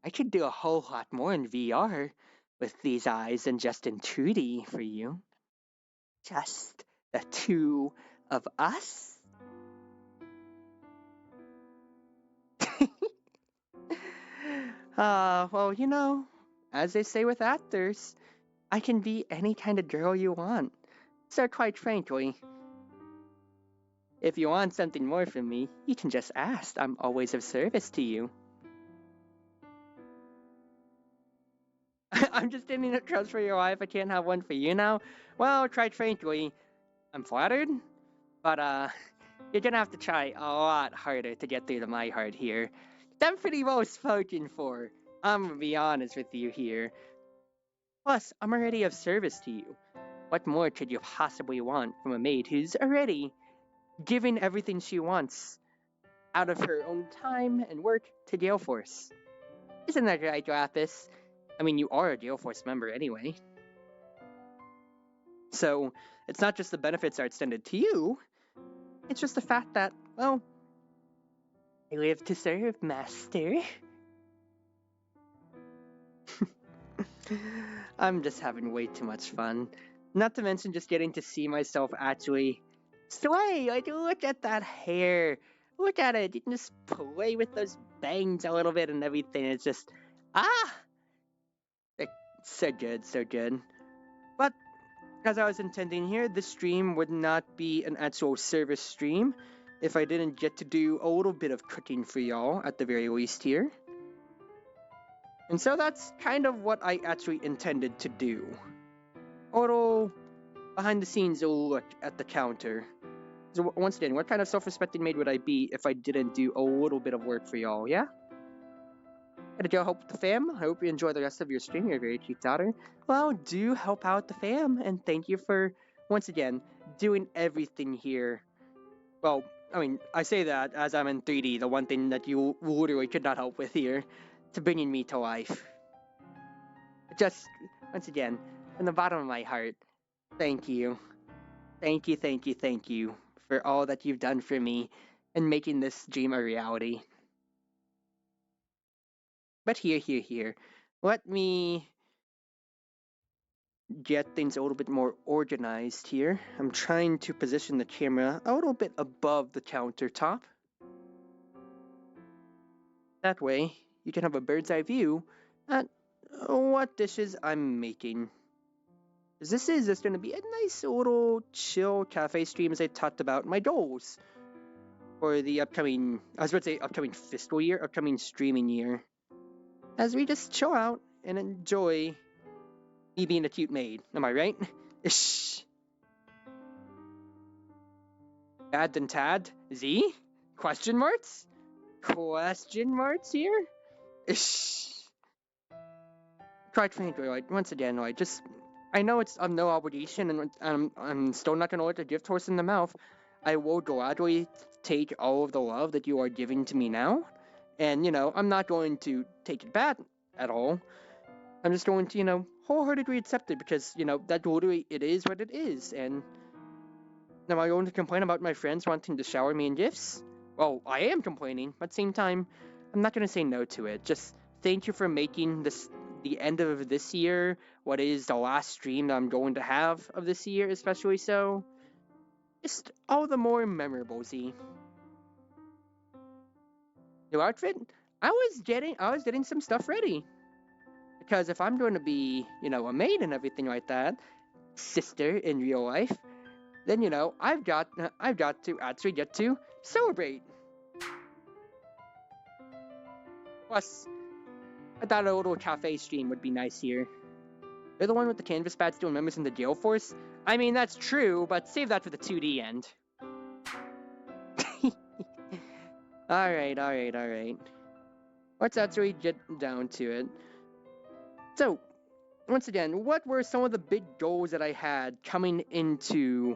I could do a whole lot more in VR with these eyes than just in 2D for you. Just the two of us? Well, as they say with actors, I can be any kind of girl you want. So quite frankly, if you want something more from me, you can just ask. I'm always of service to you. I'm just getting a crush for your wife. I can't have one for you now. Well, quite frankly, I'm flattered, but you're gonna have to try a lot harder to get through to my heart here. I'm pretty well spoken for. I'm gonna be honest with you here. Plus, I'm already of service to you. What more could you possibly want from a maid who's already giving everything she wants out of her own time and work to GaleForce? Isn't that right, Lapis? I mean, you are a GaleForce member anyway. So, it's not just the benefits are extended to you, it's just the fact that, well, I live to serve, master. I'm just having way too much fun. Not to mention just getting to see myself actually slay. Like, look at that hair. Look at it. You can just play with those bangs a little bit and everything. It's just, like, so good, so good. But as I was intending here, this stream would not be an actual service stream if I didn't get to do a little bit of cooking for y'all at the very least here. And so that's kind of what I actually intended to do. A little behind the scenes look at the counter. So once again, what kind of self-respecting maid would I be if I didn't do a little bit of work for y'all, yeah? And did y'all help the fam? I hope you enjoy the rest of your stream, your very cute daughter. Well, do help out the fam, and thank you for, once again, doing everything here. Well, I mean, I say that as I'm in 3D, the one thing that you literally could not help with here, to bringing me to life. Just, once again, from the bottom of my heart, thank you. Thank you, thank you, thank you for all that you've done for me and making this dream a reality. But here. Let me get things a little bit more organized here. I'm trying to position the camera a little bit above the countertop. That way, you can have a bird's eye view at what dishes I'm making. This is just going to be a nice little chill cafe stream, as I talked about my goals for the upcoming, I was about to say upcoming fiscal year, upcoming streaming year. As we just chill out and enjoy me being a cute maid. Am I right? Shh. Bad than Tad? Z? Question marks? Question marks here? Shh. Try to enjoy, like, once again, like, just, I know it's no obligation, and I'm still not gonna let the gift horse in the mouth. I will gladly take all of the love that you are giving to me now, and, you know, I'm not going to take it bad at all. I'm just going to, you know, wholeheartedly accept it because, you know, that literally, it is what it is, and am I going to complain about my friends wanting to shower me in gifts? Well, I am complaining, but at the same time, I'm not going to say no to it. Just thank you for making this the end of this year, what is the last stream that I'm going to have of this year, especially so. Just all the more memorable, Z. New outfit? I was getting some stuff ready. Because if I'm going to be, you know, a maid and everything like that, sister in real life, then, you know, I've got to actually get to celebrate. Plus, I thought a little cafe stream would be nice here. You're the one with the canvas bats doing members in the GaleForce? I mean, that's true, but save that for the 2D end. Alright. Let's actually get down to it. So, once again, what were some of the big goals that I had coming into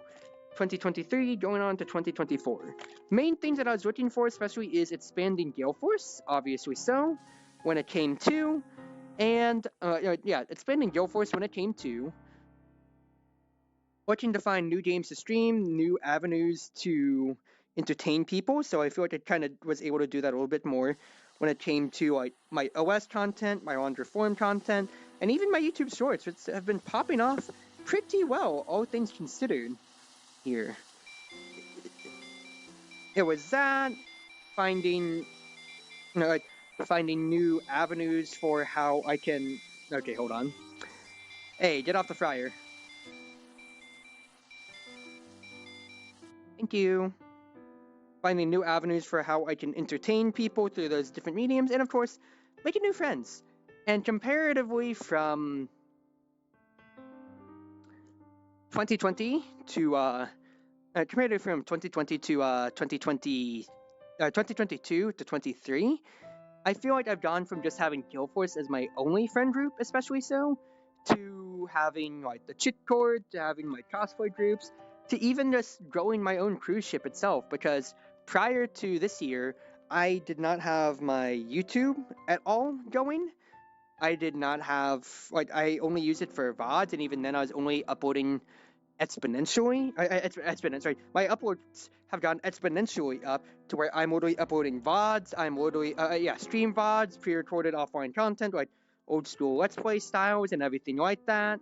2023 going on to 2024? Main things that I was looking for especially is expanding GaleForce, obviously so, when it came to, and expanding GaleForce when it came to, looking to find new games to stream, new avenues to entertain people, so I feel like I kind of was able to do that a little bit more when it came to like my OS content, my longer form content, and even my YouTube shorts, which have been popping off pretty well, all things considered here. It was that, finding new avenues for how I can. Okay, hold on. Hey, get off the fryer. Thank you. Finding new avenues for how I can entertain people through those different mediums, and of course, making new friends. And comparatively from 2020 to comparatively from 2020 to 2022 to 23, I feel like I've gone from just having GaleForce as my only friend group, especially so, to having like the Chitcord, to having my cosplay groups, to even just growing my own cruise ship itself. Because prior to this year, I did not have my YouTube at all going. I did not have, like, I only used it for VODs, and even then I was only uploading exponentially. Sorry, my uploads have gone exponentially up to where I'm literally uploading VODs. I'm literally, stream VODs, pre-recorded offline content, like old school Let's Play styles and everything like that.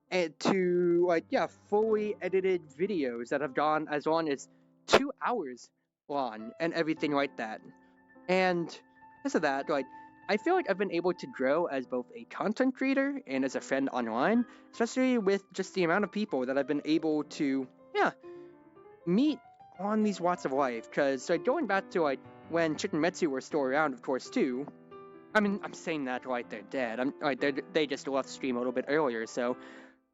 And to, fully edited videos that have gone as long as 2 hours long and everything like that. And because of that, I feel like I've been able to grow as both a content creator and as a friend online, especially with just the amount of people that I've been able to, meet on these Watts of Life. Because going back to when Chicken Metsu were still around, of course, too. I mean, I'm saying that they're dead. They just left stream a little bit earlier, so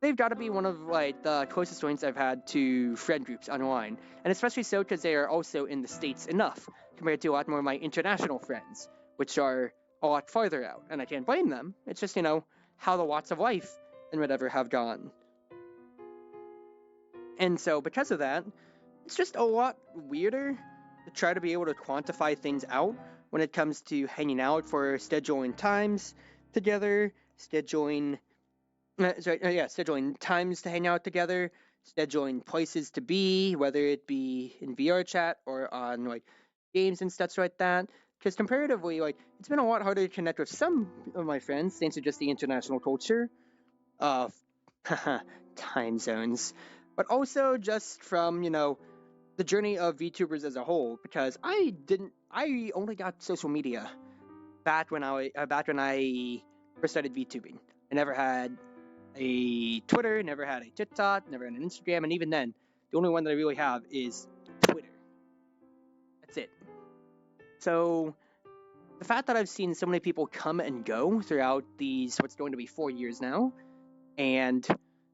they've got to be one of the closest joints I've had to friend groups online, and especially so because they are also in the States enough compared to a lot more of my international friends, which are a lot farther out, and I can't blame them. It's just, how the Watts of Life and whatever have gone. And so because of that, it's just a lot weirder to try to be able to quantify things out when it comes to hanging out for scheduling times together, scheduling times to hang out together, scheduling places to be, whether it be in VR chat or on like games and stuff like that. Because comparatively, like it's been a lot harder to connect with some of my friends thanks to just the international culture of time zones, but also just from the journey of VTubers as a whole. Because I only got social media back when I first started VTubing. I never had a Twitter, never had a TikTok, never had an Instagram, and even then, the only one that I really have is Twitter. That's it. So the fact that I've seen so many people come and go throughout these what's going to be 4 years now, and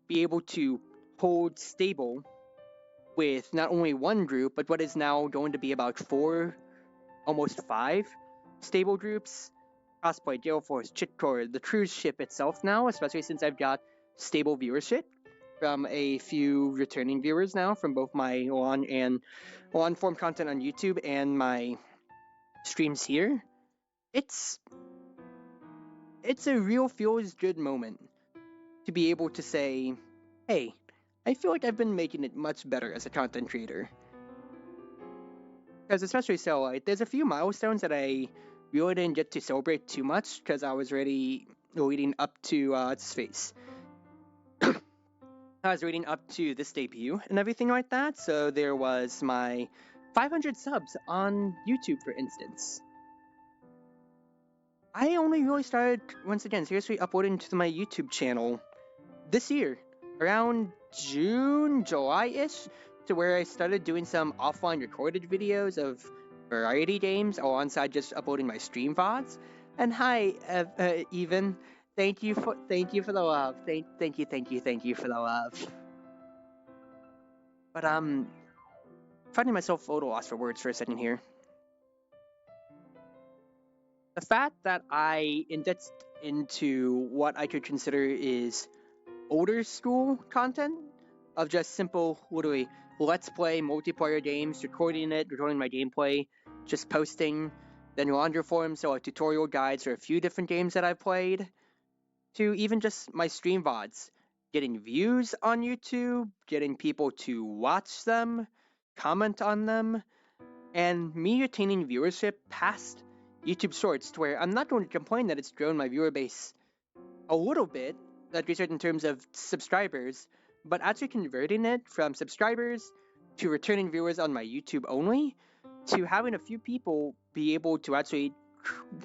be able to hold stable with not only one group, but what is now going to be about 4, almost 5 stable groups. Cosplay, GaleForce, Chitcore, the cruise ship itself now, especially since I've got stable viewership from a few returning viewers now from both my long form content on YouTube and my streams here. It's a real feels good moment to be able to say, hey, I feel like I've been making it much better as a content creator. Because especially so, like, there's a few milestones that I really didn't get to celebrate too much because I was ready leading up to its face. I was leading up to this debut and everything like that. So there was my 500 subs on YouTube, for instance. I only really started, once again, seriously uploading to my YouTube channel this year, around June, July-ish, to where I started doing some offline recorded videos of variety games alongside just uploading my stream VODs. And hi, Even, thank you for the love. Thank you for the love. But finding myself a little lost for words for a second here. The fact that I indexed into what I could consider is older school content of just simple, literally, let's play multiplayer games, recording my gameplay, just posting, then longer forms, so like tutorial guides for a few different games that I've played, to even just my stream VODs, getting views on YouTube, getting people to watch them, comment on them, and me attaining viewership past YouTube Shorts, to where I'm not going to complain that it's grown my viewer base a little bit, at least in terms of subscribers, but actually converting it from subscribers to returning viewers on my YouTube only, to having a few people be able to actually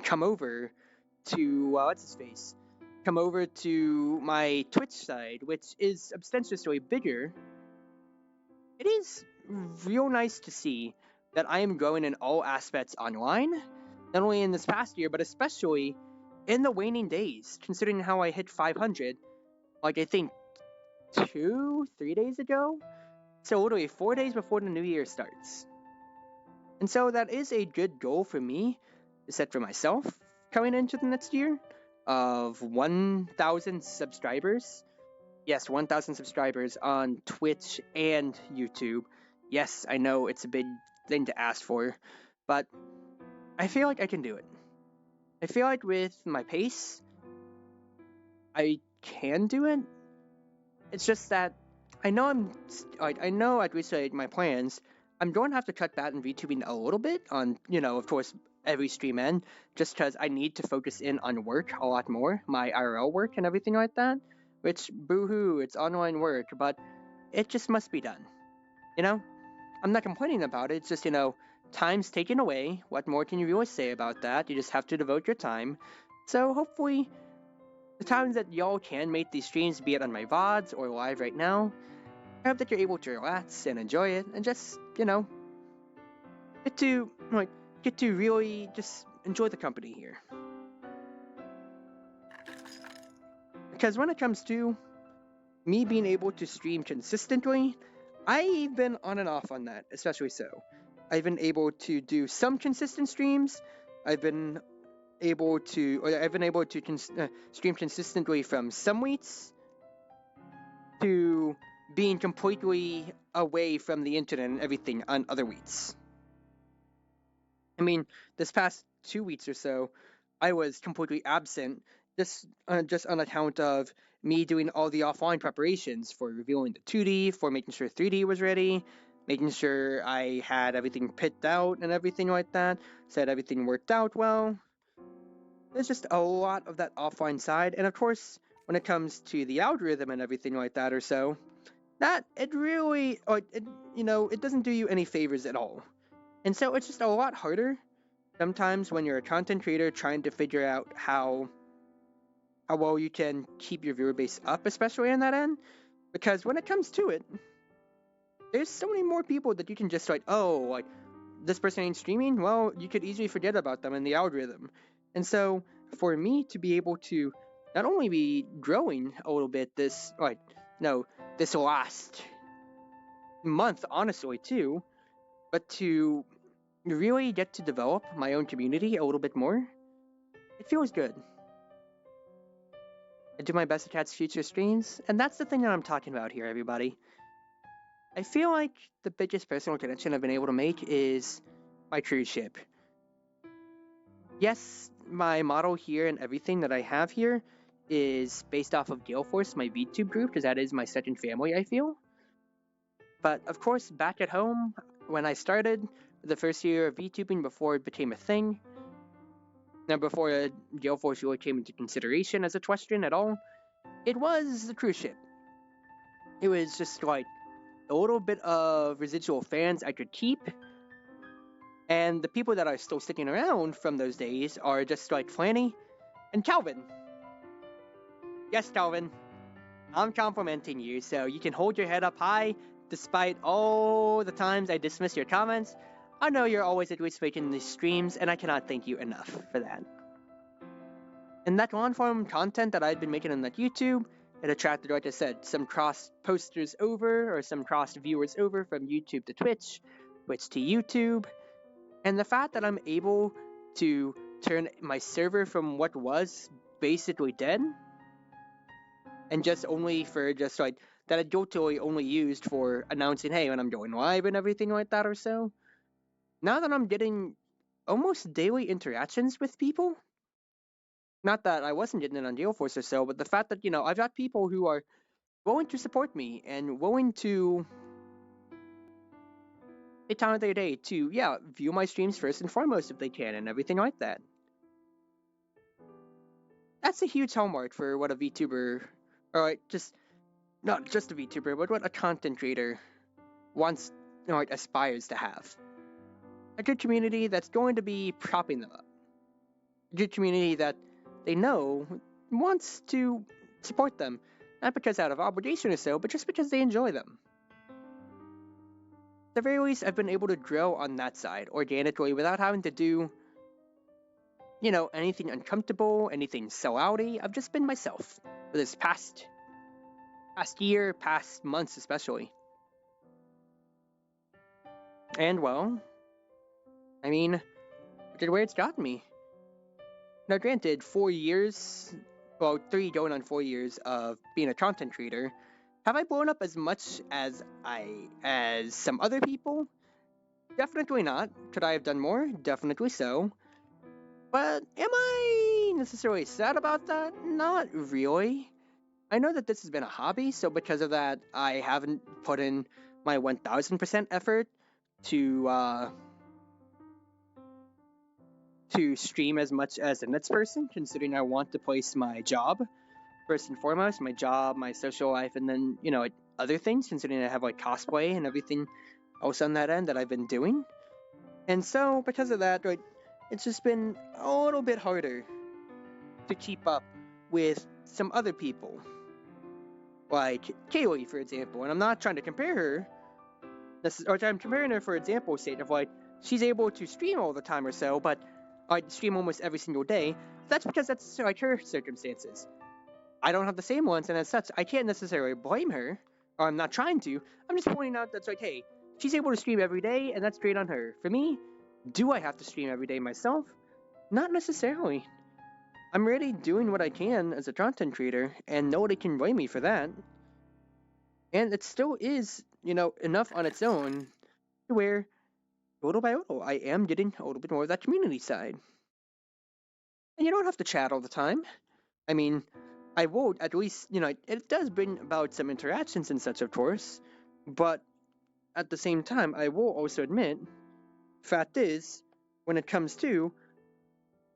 come over to come over to my Twitch side, which is substantially bigger. It is real nice to see that I am growing in all aspects online, not only in this past year, but especially in the waning days, considering how I hit 500, like I think 2-3 days ago, so literally 4 days before the new year starts. And so that is a good goal for me to set for myself coming into the next year of 1,000 subscribers. Yes, 1,000 subscribers on Twitch and YouTube. Yes, I know it's a big thing to ask for, but I feel like I can do it. I feel like with my pace, I can do it. It's just that I know at least my plans, I'm going to have to cut back on VTubing a little bit on, of course, every stream end, just because I need to focus in on work a lot more, my IRL work and everything like that, which, boo-hoo, it's online work, but it just must be done, I'm not complaining about it, it's just, time's taken away, what more can you really say about that? You just have to devote your time, so hopefully the times that y'all can make these streams, be it on my VODs or live right now, I hope that you're able to relax and enjoy it, and just, get to really just enjoy the company here. Because when it comes to me being able to stream consistently, I've been on and off on that, especially so. I've been able to do some consistent streams. I've been able to stream consistently from some weeks to being completely away from the internet and everything on other weeks. I mean, this past 2 weeks or so, I was completely absent, just on account of me doing all the offline preparations for revealing the 2D, for making sure 3D was ready, making sure I had everything picked out and everything like that, said everything worked out well. There's just a lot of that offline side, and of course, when it comes to the algorithm and everything like that or so, that it really, it doesn't do you any favors at all. And so it's just a lot harder sometimes when you're a content creator trying to figure out how well you can keep your viewer base up, especially on that end, because when it comes to it, there's so many more people that you can just this person ain't streaming. Well, you could easily forget about them in the algorithm. And so for me to be able to not only be growing a little bit this last month, honestly, too, but to really get to develop my own community a little bit more, it feels good. I do my best to catch future streams, and that's the thing that I'm talking about here, everybody. I feel like the biggest personal connection I've been able to make is my cruise ship. Yes, my model here and everything that I have here is based off of GaleForce, my VTube group, because that is my second family, I feel. But of course, back at home, when I started the first year of VTubing before it became a thing, now before GaleForce really came into consideration as a question at all, it was the cruise ship. It was just like a little bit of residual fans I could keep, and the people that are still sticking around from those days are just like Flanny and Calvin. Yes, Calvin, I'm complimenting you, so you can hold your head up high despite all the times I dismiss your comments. I know you're always at least making these streams, and I cannot thank you enough for that. And that long-form content that I'd been making on that YouTube, it attracted, like I said, some cross posters over, or some cross viewers over from YouTube to Twitch, Twitch to YouTube. And the fact that I'm able to turn my server from what was basically dead, and just only for just like that I totally only used for announcing, hey, when I'm going live and everything like that or so. Now that I'm getting almost daily interactions with people, not that I wasn't getting it on GaleForce or so, but the fact that, I've got people who are willing to support me and willing to take time of their day to, view my streams first and foremost if they can and everything like that. That's a huge hallmark for what a VTuber, or just, not just a VTuber, but what a content creator wants, aspires to have. A good community that's going to be propping them up. A good community that they know wants to support them, not because out of obligation or so, but just because they enjoy them. At the very least, I've been able to grow on that side organically without having to do, anything uncomfortable, anything sellouty. I've just been myself for this past year, past months especially. And well, I mean, look at where it's gotten me. Now granted, 4 years, well, 3 going on 4 years of being a content creator, have I blown up as much as some other people? Definitely not. Could I have done more? Definitely so. But am I necessarily sad about that? Not really. I know that this has been a hobby, so because of that, I haven't put in my 1000% effort to stream as much as the next person, considering I want to place my job first and foremost, my job, my social life, and then, other things, considering I have cosplay and everything else on that end that I've been doing. And so because of that, it's just been a little bit harder to keep up with some other people, like Kaylee, for example. And I'm not trying to compare her, or I'm comparing her for example's sake of she's able to stream all the time or so, but I stream almost every single day. That's because that's her circumstances. I don't have the same ones, and as such, I can't necessarily blame her, or I'm not trying to. I'm just pointing out that's hey, she's able to stream every day, and that's great on her. For me, do I have to stream every day myself? Not necessarily. I'm really doing what I can as a content creator, and nobody can blame me for that. And it still is, enough on its own to where, little by little, I am getting a little bit more of that community side. And you don't have to chat all the time. I mean, I will at least, it does bring about some interactions and such, of course, but at the same time, I will also admit, fact is, when it comes to,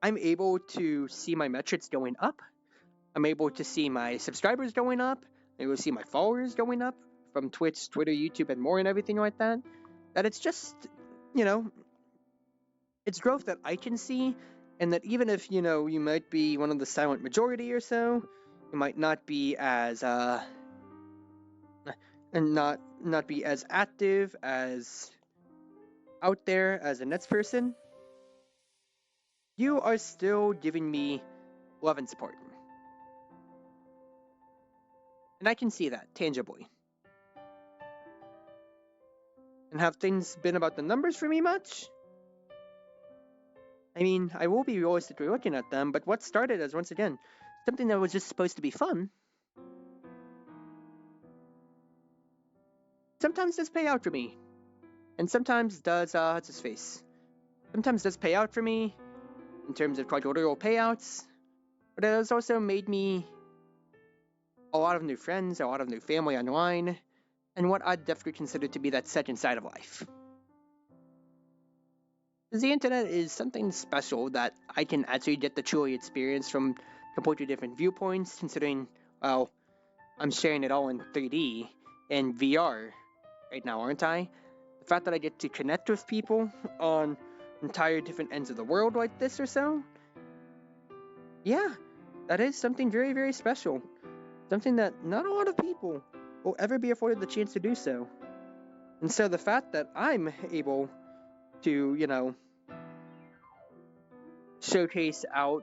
I'm able to see my metrics going up. I'm able to see my subscribers going up. I'm able to see my followers going up from Twitch, Twitter, YouTube, and more and everything like that. That it's just, you know, it's growth that I can see, and that even if, you might be one of the silent majority or so, you might not be as, and not be as active, as out there as a Nets person, you are still giving me love and support. And I can see that tangibly. And have things been about the numbers for me much? I mean, I will be realistically looking at them, but what started as, once again, something that was just supposed to be fun, sometimes does pay out for me. And sometimes does, what's his face? Sometimes does pay out for me in terms of quadrilateral payouts, but it has also made me a lot of new friends, a lot of new family online, and what I'd definitely consider to be that second side of life. The internet is something special that I can actually get the truly experience from completely different viewpoints, considering, well, I'm sharing it all in 3D and VR right now, aren't I? The fact that I get to connect with people on entire different ends of the world like this or so, yeah, that is something very, very special. Something that not a lot of people will ever be afforded the chance to do so. And so the fact that I'm able to, showcase out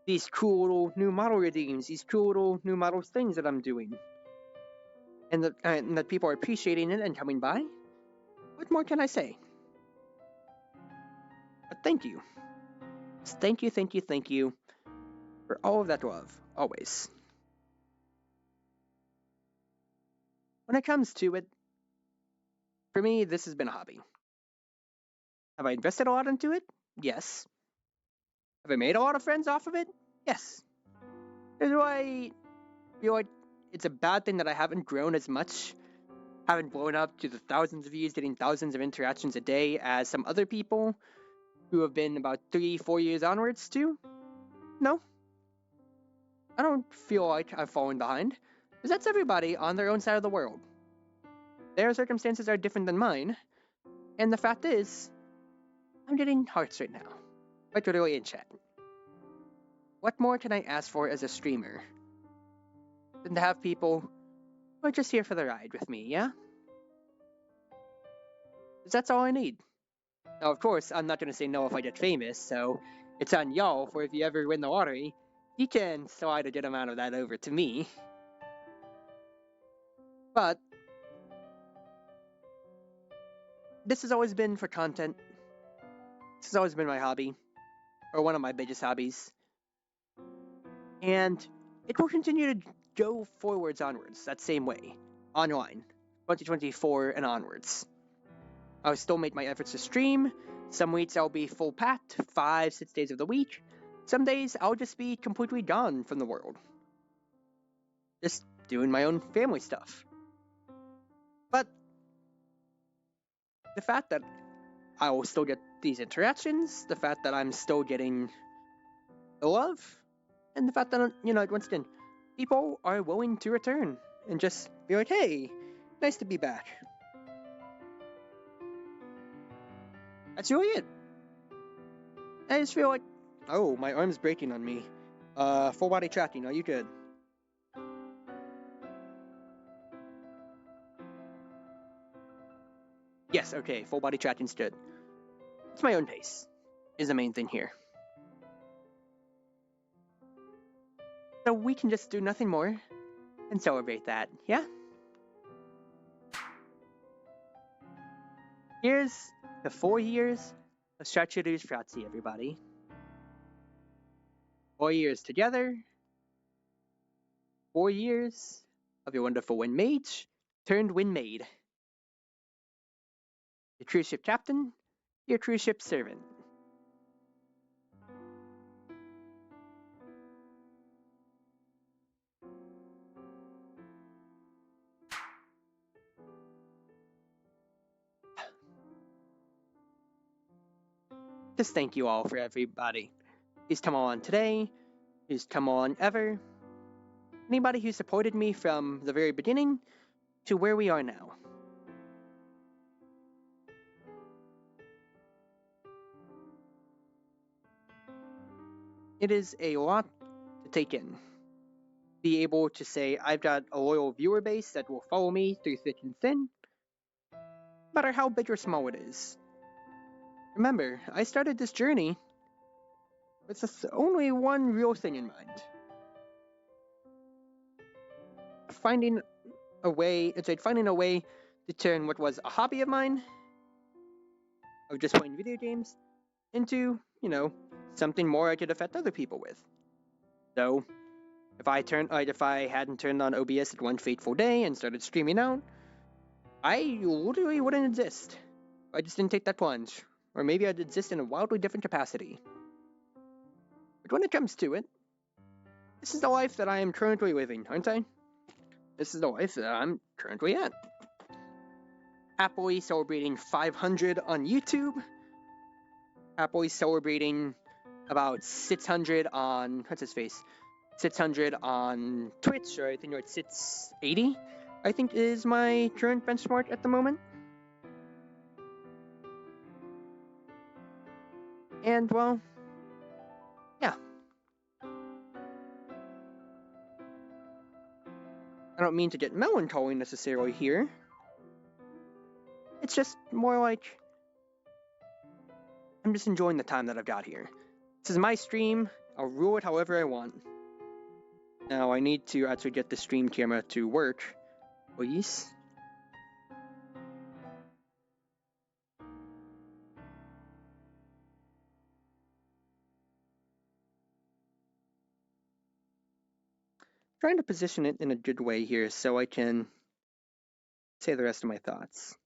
these cool little new model redeems, these cool little new model things that I'm doing, and that people are appreciating it and coming by, what more can I say? But thank you. Thank you, thank you, thank you for all of that love, always. When it comes to it, for me, this has been a hobby. Have I invested a lot into it? Yes. Have I made a lot of friends off of it? Yes. Do I feel like it's a bad thing that I haven't grown as much, haven't blown up to the thousands of views, getting thousands of interactions a day as some other people who have been about 3-4 years onwards too? No. I don't feel like I've fallen behind, because that's everybody on their own side of the world. Their circumstances are different than mine, and the fact is, I'm getting hearts right now, like literally in chat. What more can I ask for as a streamer than to have people who are just here for the ride with me, yeah? Because that's all I need. Now, of course, I'm not going to say no if I get famous, so it's on y'all for if you ever win the lottery, you can slide a good amount of that over to me. But this has always been for content. This has always been my hobby, or one of my biggest hobbies. And it will continue to go forwards onwards, that same way, online, 2024 and onwards. I'll still make my efforts to stream. Some weeks I'll be full packed, 5-6 days of the week. Some days I'll just be completely gone from the world. Just doing my own family stuff. But the fact that I will still get these interactions, the fact that I'm still getting the love, and the fact that, once again, people are willing to return and just be like, hey, nice to be back. That's really it. I just feel like, oh, my arm's breaking on me. Full body tracking, are you good? Yes, okay, full body tracking's good. It's my own pace, is the main thing here. So we can just do nothing more and celebrate that, yeah? Here's the 4 years of Chartreuse Proxy, everybody. 4 years together. 4 years of your Wonderful Wind Mage turned Wind Maid. Your Cruz Ship Captain, your Cruise Ship Servant. just thank you all for everybody who's come on today, who's come on ever, anybody who supported me from the very beginning to where we are now. It is a lot to take in. Be able to say I've got a loyal viewer base that will follow me through thick and thin, no matter how big or small it is. Remember, I started this journey with only one real thing in mind. Finding a way to turn what was a hobby of mine, of just playing video games, into, something more I could affect other people with. So, if I hadn't turned on OBS at one fateful day and started streaming out, I literally wouldn't exist. I just didn't take that plunge. Or maybe I'd exist in a wildly different capacity. But when it comes to it, this is the life that I am currently living, aren't I? This is the life that I'm currently at. Happily celebrating 500 on YouTube. Happily celebrating about 600 on, 600 on Twitch, or I think it's 680, I think is my current benchmark at the moment. And, well, yeah. I don't mean to get melancholy necessarily here. It's just more like I'm just enjoying the time that I've got here. This is my stream. I'll rule it however I want. Now I need to actually get the stream camera to work, please. Trying to position it in a good way here so I can say the rest of my thoughts.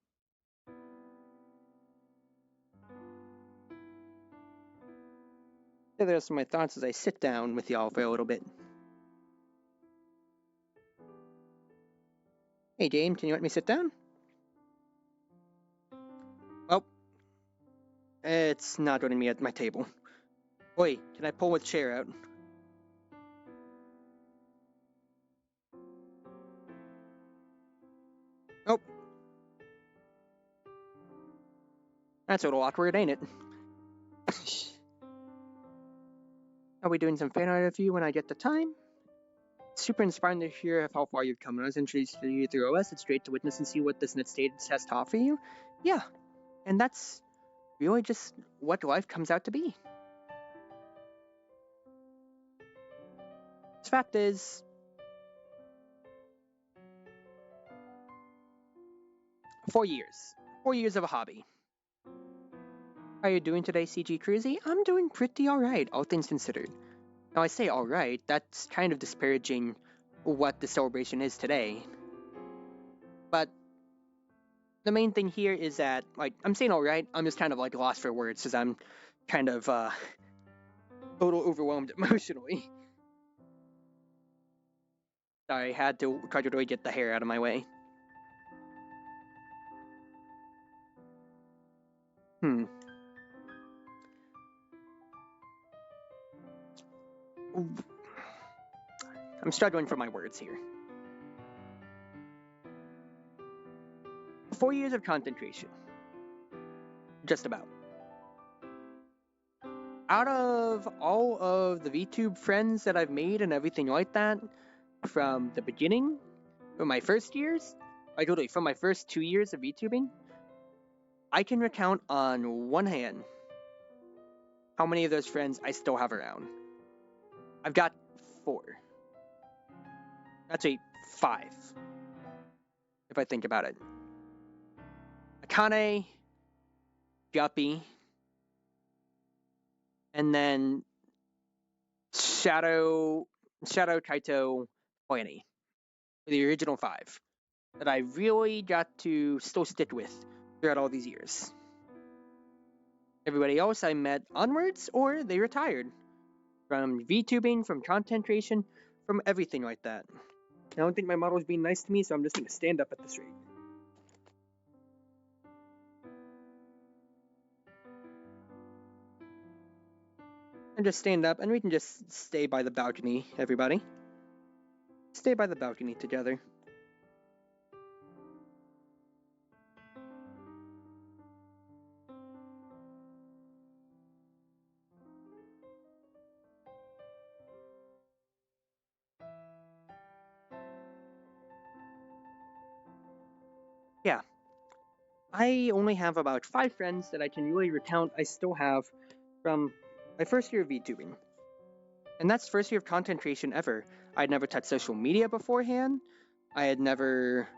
Say the rest of my thoughts as I sit down with y'all for a little bit. Hey, Dame, can you let me sit down? Oh, it's not letting me at my table. Oi, can I pull the chair out? Oh. That's a little awkward, ain't it? I'll be doing some fan art of you when I get the time. It's super inspiring to hear how far you've come. When I was introduced to you through OS, it's great to witness and see what this net stage has to offer you. Yeah, and that's really just what life comes out to be. The fact is, 4 years. 4 years of a hobby. How are you doing today, CG Cruzy? I'm doing pretty alright, all things considered. Now I say alright, that's kind of disparaging what the celebration is today. But the main thing here is that, I'm saying alright, I'm just kind of lost for words because I'm kind of a little overwhelmed emotionally. Sorry, I had to try to really get the hair out of my way. I'm struggling for my words here. 4 years of content creation. Just about. Out of all of the VTube friends that I've made and everything like that, from the beginning, from my first years, from my first 2 years of VTubing, I can recount on one hand how many of those friends I still have around. I've got 4. Actually, 5. If I think about it. Akane, Guppy, and then Shadow, Kaito, Poyani. The original 5 that I really got to still stick with throughout all these years. Everybody else I met onwards, or they retired. From VTubing, from content creation, from everything like that. I don't think my model is being nice to me, so I'm just going to stand up at this rate. And just stand up, and we can just stay by the balcony, everybody. Stay by the balcony together. Yeah. I only have about 5 friends that I can really recount I still have from my first year of VTubing. And that's first year of content creation ever. I'd never touched social media beforehand. I had never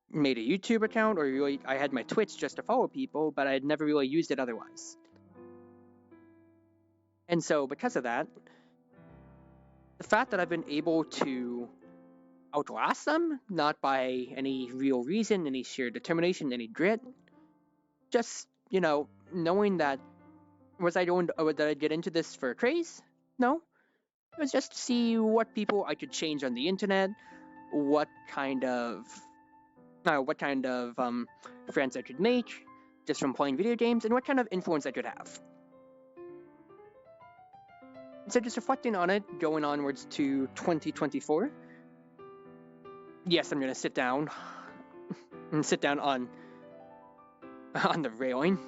made a YouTube account, or really, I had my Twitch just to follow people, but I had never really used it otherwise. And so, because of that, the fact that I've been able to outlast them, not by any real reason, any sheer determination, any grit, just, knowing that, was I going to, did I get into this for a craze? No. It was just to see what people I could change on the internet, what kind of friends I could make just from playing video games, and what kind of influence I could have. So just reflecting on it, going onwards to 2024, yes, I'm gonna sit down and sit down on the railing.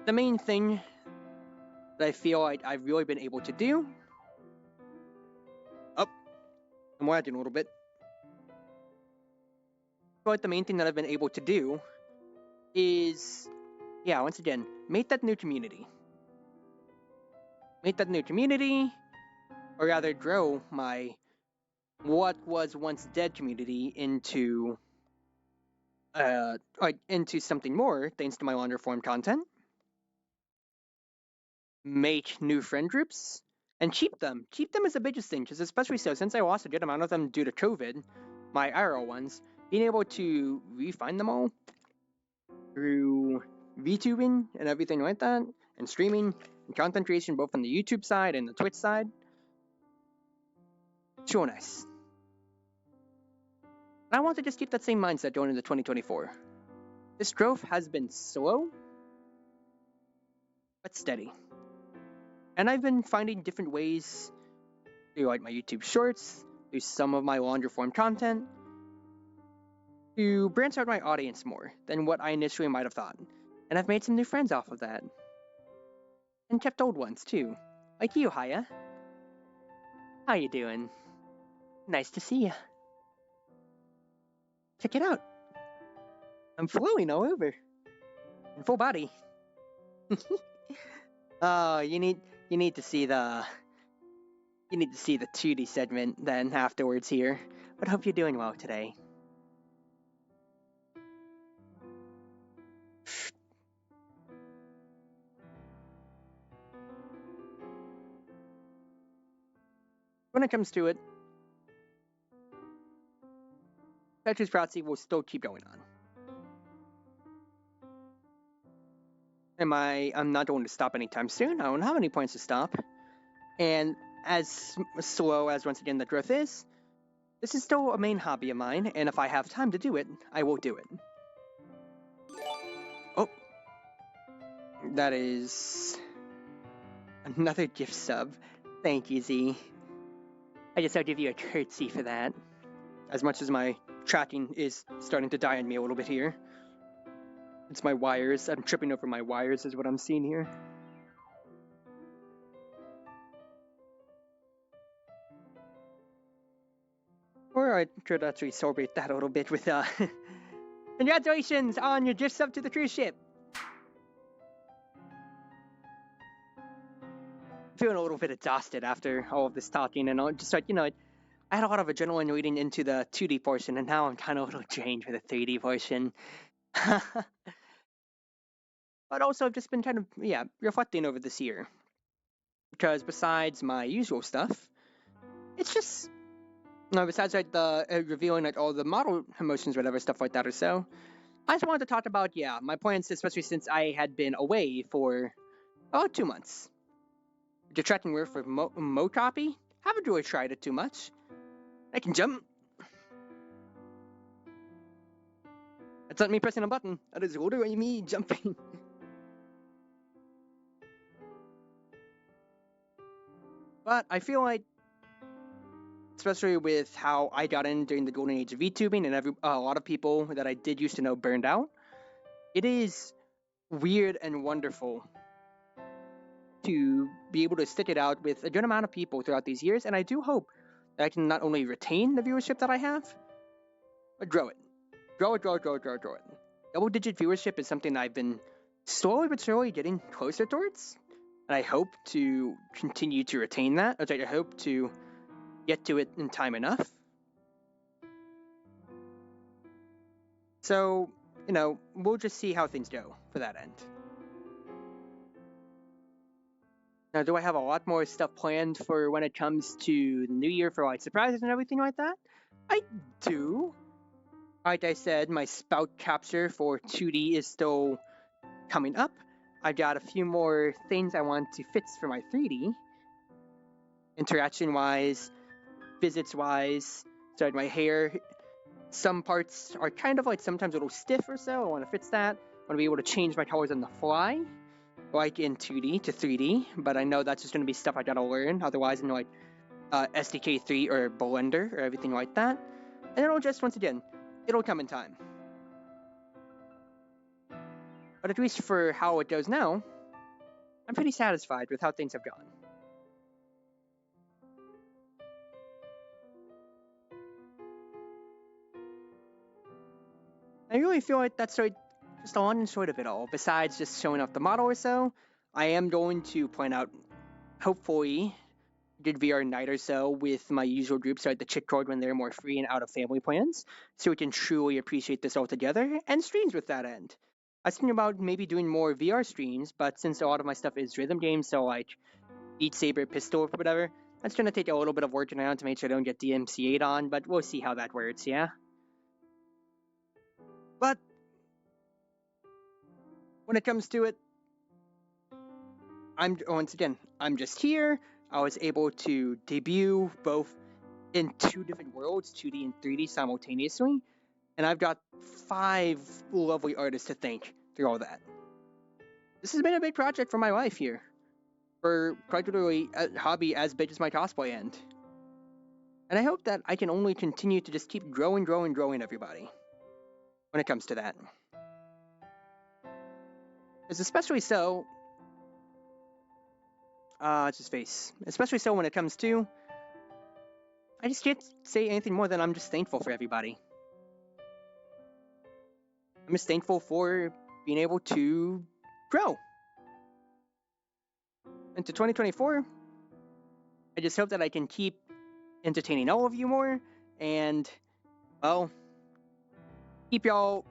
The main thing that I feel like I've really been able to do. I'm lagging a little bit. But the main thing that I've been able to do is, once again, make that new community. Make that new community, or rather grow my what was once dead community into something more, thanks to my longer form content. Make new friend groups and keep them. Keep them is the biggest thing, because especially so since I lost a good amount of them due to COVID, my IRL ones, being able to re-find them all through VTubing and everything like that, and streaming and content creation both on the YouTube side and the Twitch side. So nice. I want to just keep that same mindset going into 2024. This growth has been slow, but steady. And I've been finding different ways through like my YouTube shorts, through some of my longer form content, to branch out my audience more than what I initially might have thought. And I've made some new friends off of that. And kept old ones too. Like you, Haya. How you doing? Nice to see you. Check it out. I'm flowing all over. In full body. Oh, you need to see the 2D segment then afterwards here. But I hope you're doing well today. When it comes to it, Chartreuse Proxy will still keep going on. I'm not going to stop anytime soon. I don't have any points to stop. And as slow as, once again, the growth is, this is still a main hobby of mine, and if I have time to do it, I will do it. Oh. That is another gift sub. Thank you, Z. I guess I'll give you a curtsy for that. As much as my tracking is starting to die on me a little bit here. It's my wires. I'm tripping over my wires is what I'm seeing here. Or I could actually celebrate that a little bit with congratulations on your gift sub to the cruise ship. Feeling a little bit exhausted after all of this talking, and just like, I had a lot of adrenaline leading into the 2D portion, and now I'm kind of a little drained for the 3D portion. But also, I've just been kind of, reflecting over this year. Because besides my usual stuff, it's just, besides like the revealing like all the model emotions, whatever, stuff like that or so, I just wanted to talk about, my plans, especially since I had been away for about 2 months. The tracking word for mo copy, haven't really tried it too much. I can jump. That's not me pressing a button. That is literally me jumping. But I feel like, especially with how I got in during the golden age of VTubing and a lot of people that I did used to know burned out, it is weird and wonderful to be able to stick it out with a good amount of people throughout these years, and I do hope that I can not only retain the viewership that I have, but grow it. Grow it. Double-digit viewership is something I've been slowly but surely getting closer towards, and I hope to continue to retain that. I hope to get to it in time enough. So, we'll just see how things go for that end. Now, do I have a lot more stuff planned for when it comes to the new year for like surprises and everything like that? I do. Like I said, my spout capture for 2D is still coming up. I've got a few more things I want to fix for my 3D. Interaction-wise, physics-wise, so my hair, some parts are kind of like sometimes a little stiff or so. I want to fix that. I want to be able to change my colors on the fly, like in 2D to 3D, but I know that's just going to be stuff I gotta learn. Otherwise, in like SDK 3 or Blender or everything like that. And it'll just, once again, it'll come in time. But at least for how it goes now, I'm pretty satisfied with how things have gone. I really feel like that's just the long and short of it all. Besides just showing off the model or so, I am going to plan out, hopefully, good VR night or so with my usual groups, like the Chick Code when they're more free and out of family plans, so we can truly appreciate this all together, and streams with that end. I was thinking about maybe doing more VR streams, but since a lot of my stuff is rhythm games, so like Beat Saber, Pistol, or whatever, that's going to take a little bit of working around to make sure I don't get DMCA'd on, but we'll see how that works, yeah? But when it comes to it, once again, I'm just here. I was able to debut both in 2 different worlds, 2D and 3D simultaneously, and I've got 5 lovely artists to thank through all that. This has been a big project for my life here, for particularly a hobby as big as my cosplay end. And I hope that I can only continue to just keep growing everybody when it comes to that. It's especially so, it's his face. Especially so when it comes to, I just can't say anything more than I'm just thankful for everybody. I'm just thankful for being able to grow. Into 2024, I just hope that I can keep entertaining all of you more, and, well, keep y'all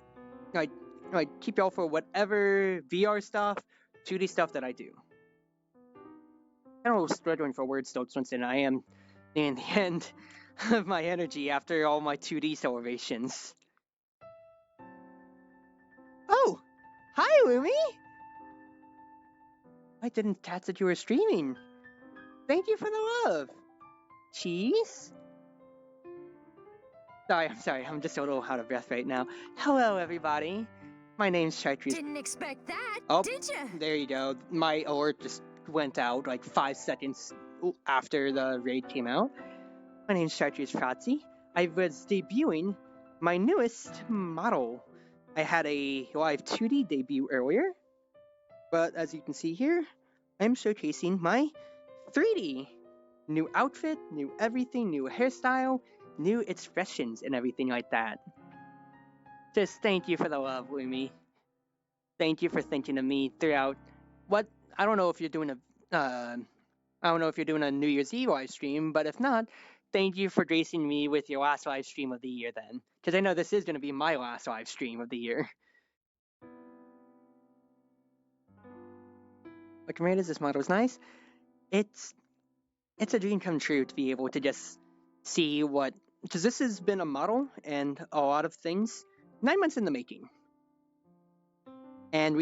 for whatever VR stuff, 2D stuff that I do. I don't know, struggling for words still, once again, I am nearing the end of my energy after all my 2D celebrations. Oh! Hi, Lumi! I didn't catch that you were streaming. Thank you for the love. Cheese? Sorry, I'm just a little out of breath right now. Hello, everybody. My name's Chartreuse. Didn't expect that, did ya? There you go. My alert just went out like 5 seconds after the raid came out. My name's Chartreuse Proxy. I was debuting my newest model. I had a live 2D debut earlier, but as you can see here, I'm showcasing my 3D. New outfit, new everything, new hairstyle, new expressions, and everything like that. Just thank you for the love, Lumi. Thank you for thinking of me throughout what I don't know if you're doing a New Year's Eve live stream, but if not, thank you for gracing me with your last live stream of the year then, because I know this is going to be my last live stream of the year. What great is this model is nice. It's a dream come true to be able to just see what, because this has been a model and a lot of things 9 months in the making. And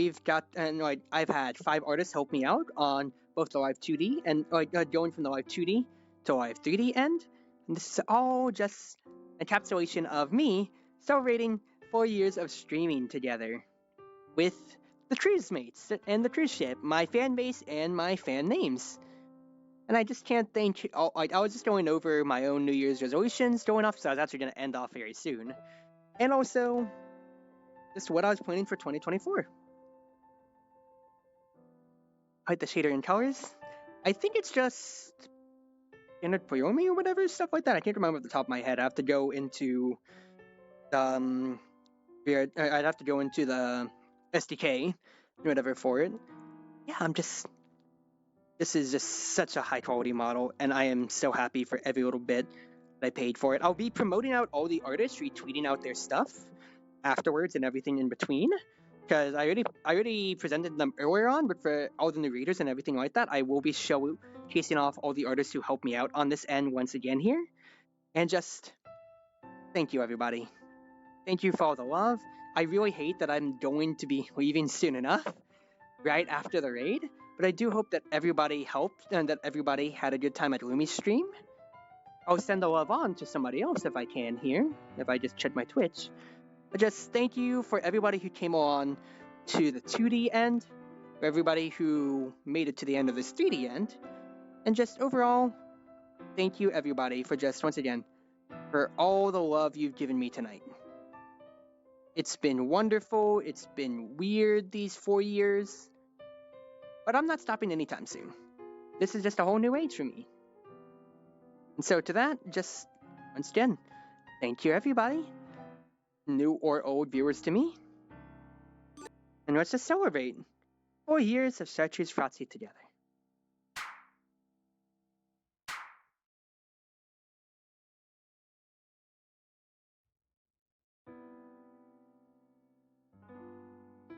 I've had 5 artists help me out on both the live 2D and going from the live 2D to live 3D end. And this is all just encapsulation of me celebrating 4 years of streaming together with the cruise mates and the cruise ship, my fan base and my fan names. And I just can't thank you. I was just going over my own New Year's resolutions going off, so I was actually going to end off very soon. And also, just what I was planning for 2024. Hide the shader and colors. I think it's just standard Poyomi or whatever, stuff like that. I can't remember off the top of my head. I have to go into I'd have to go into the SDK, whatever for it. Yeah, this is just such a high quality model, and I am so happy for every little bit that I paid for it. I'll be promoting out all the artists, retweeting out their stuff afterwards and everything in between, because I already presented them earlier on, but for all the new readers and everything like that, I will be chasing off all the artists who helped me out on this end once again here. And just thank you, everybody. Thank you for all the love. I really hate that I'm going to be leaving soon enough, right after the raid, but I do hope that everybody helped and that everybody had a good time at Lumi's stream. I'll send the love on to somebody else if I can here, if I just check my Twitch. But just thank you for everybody who came on to the 2D end, for everybody who made it to the end of this 3D end, and just overall, thank you everybody for just, once again, for all the love you've given me tonight. It's been wonderful, it's been weird these 4 years, but I'm not stopping anytime soon. This is just a whole new age for me. And so to that, just, once again, thank you everybody, new or old viewers to me, and let's just celebrate 4 years of Chartreuse Proxy together.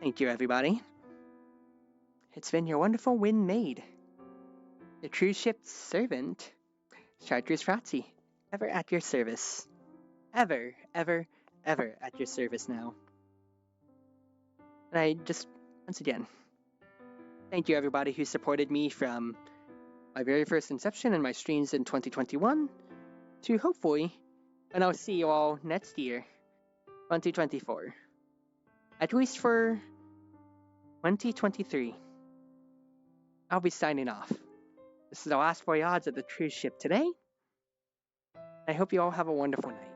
Thank you everybody. It's been your wonderful Wind Mage, the cruise ship servant, Chartreuse Proxy, ever at your service. Ever, ever, ever at your service now. And I just, once again, thank you everybody who supported me from my very first inception and my streams in 2021 to hopefully, and I'll see you all next year, 2024. At least for 2023. I'll be signing off. This is the last voyage of the cruise ship today. I hope you all have a wonderful night.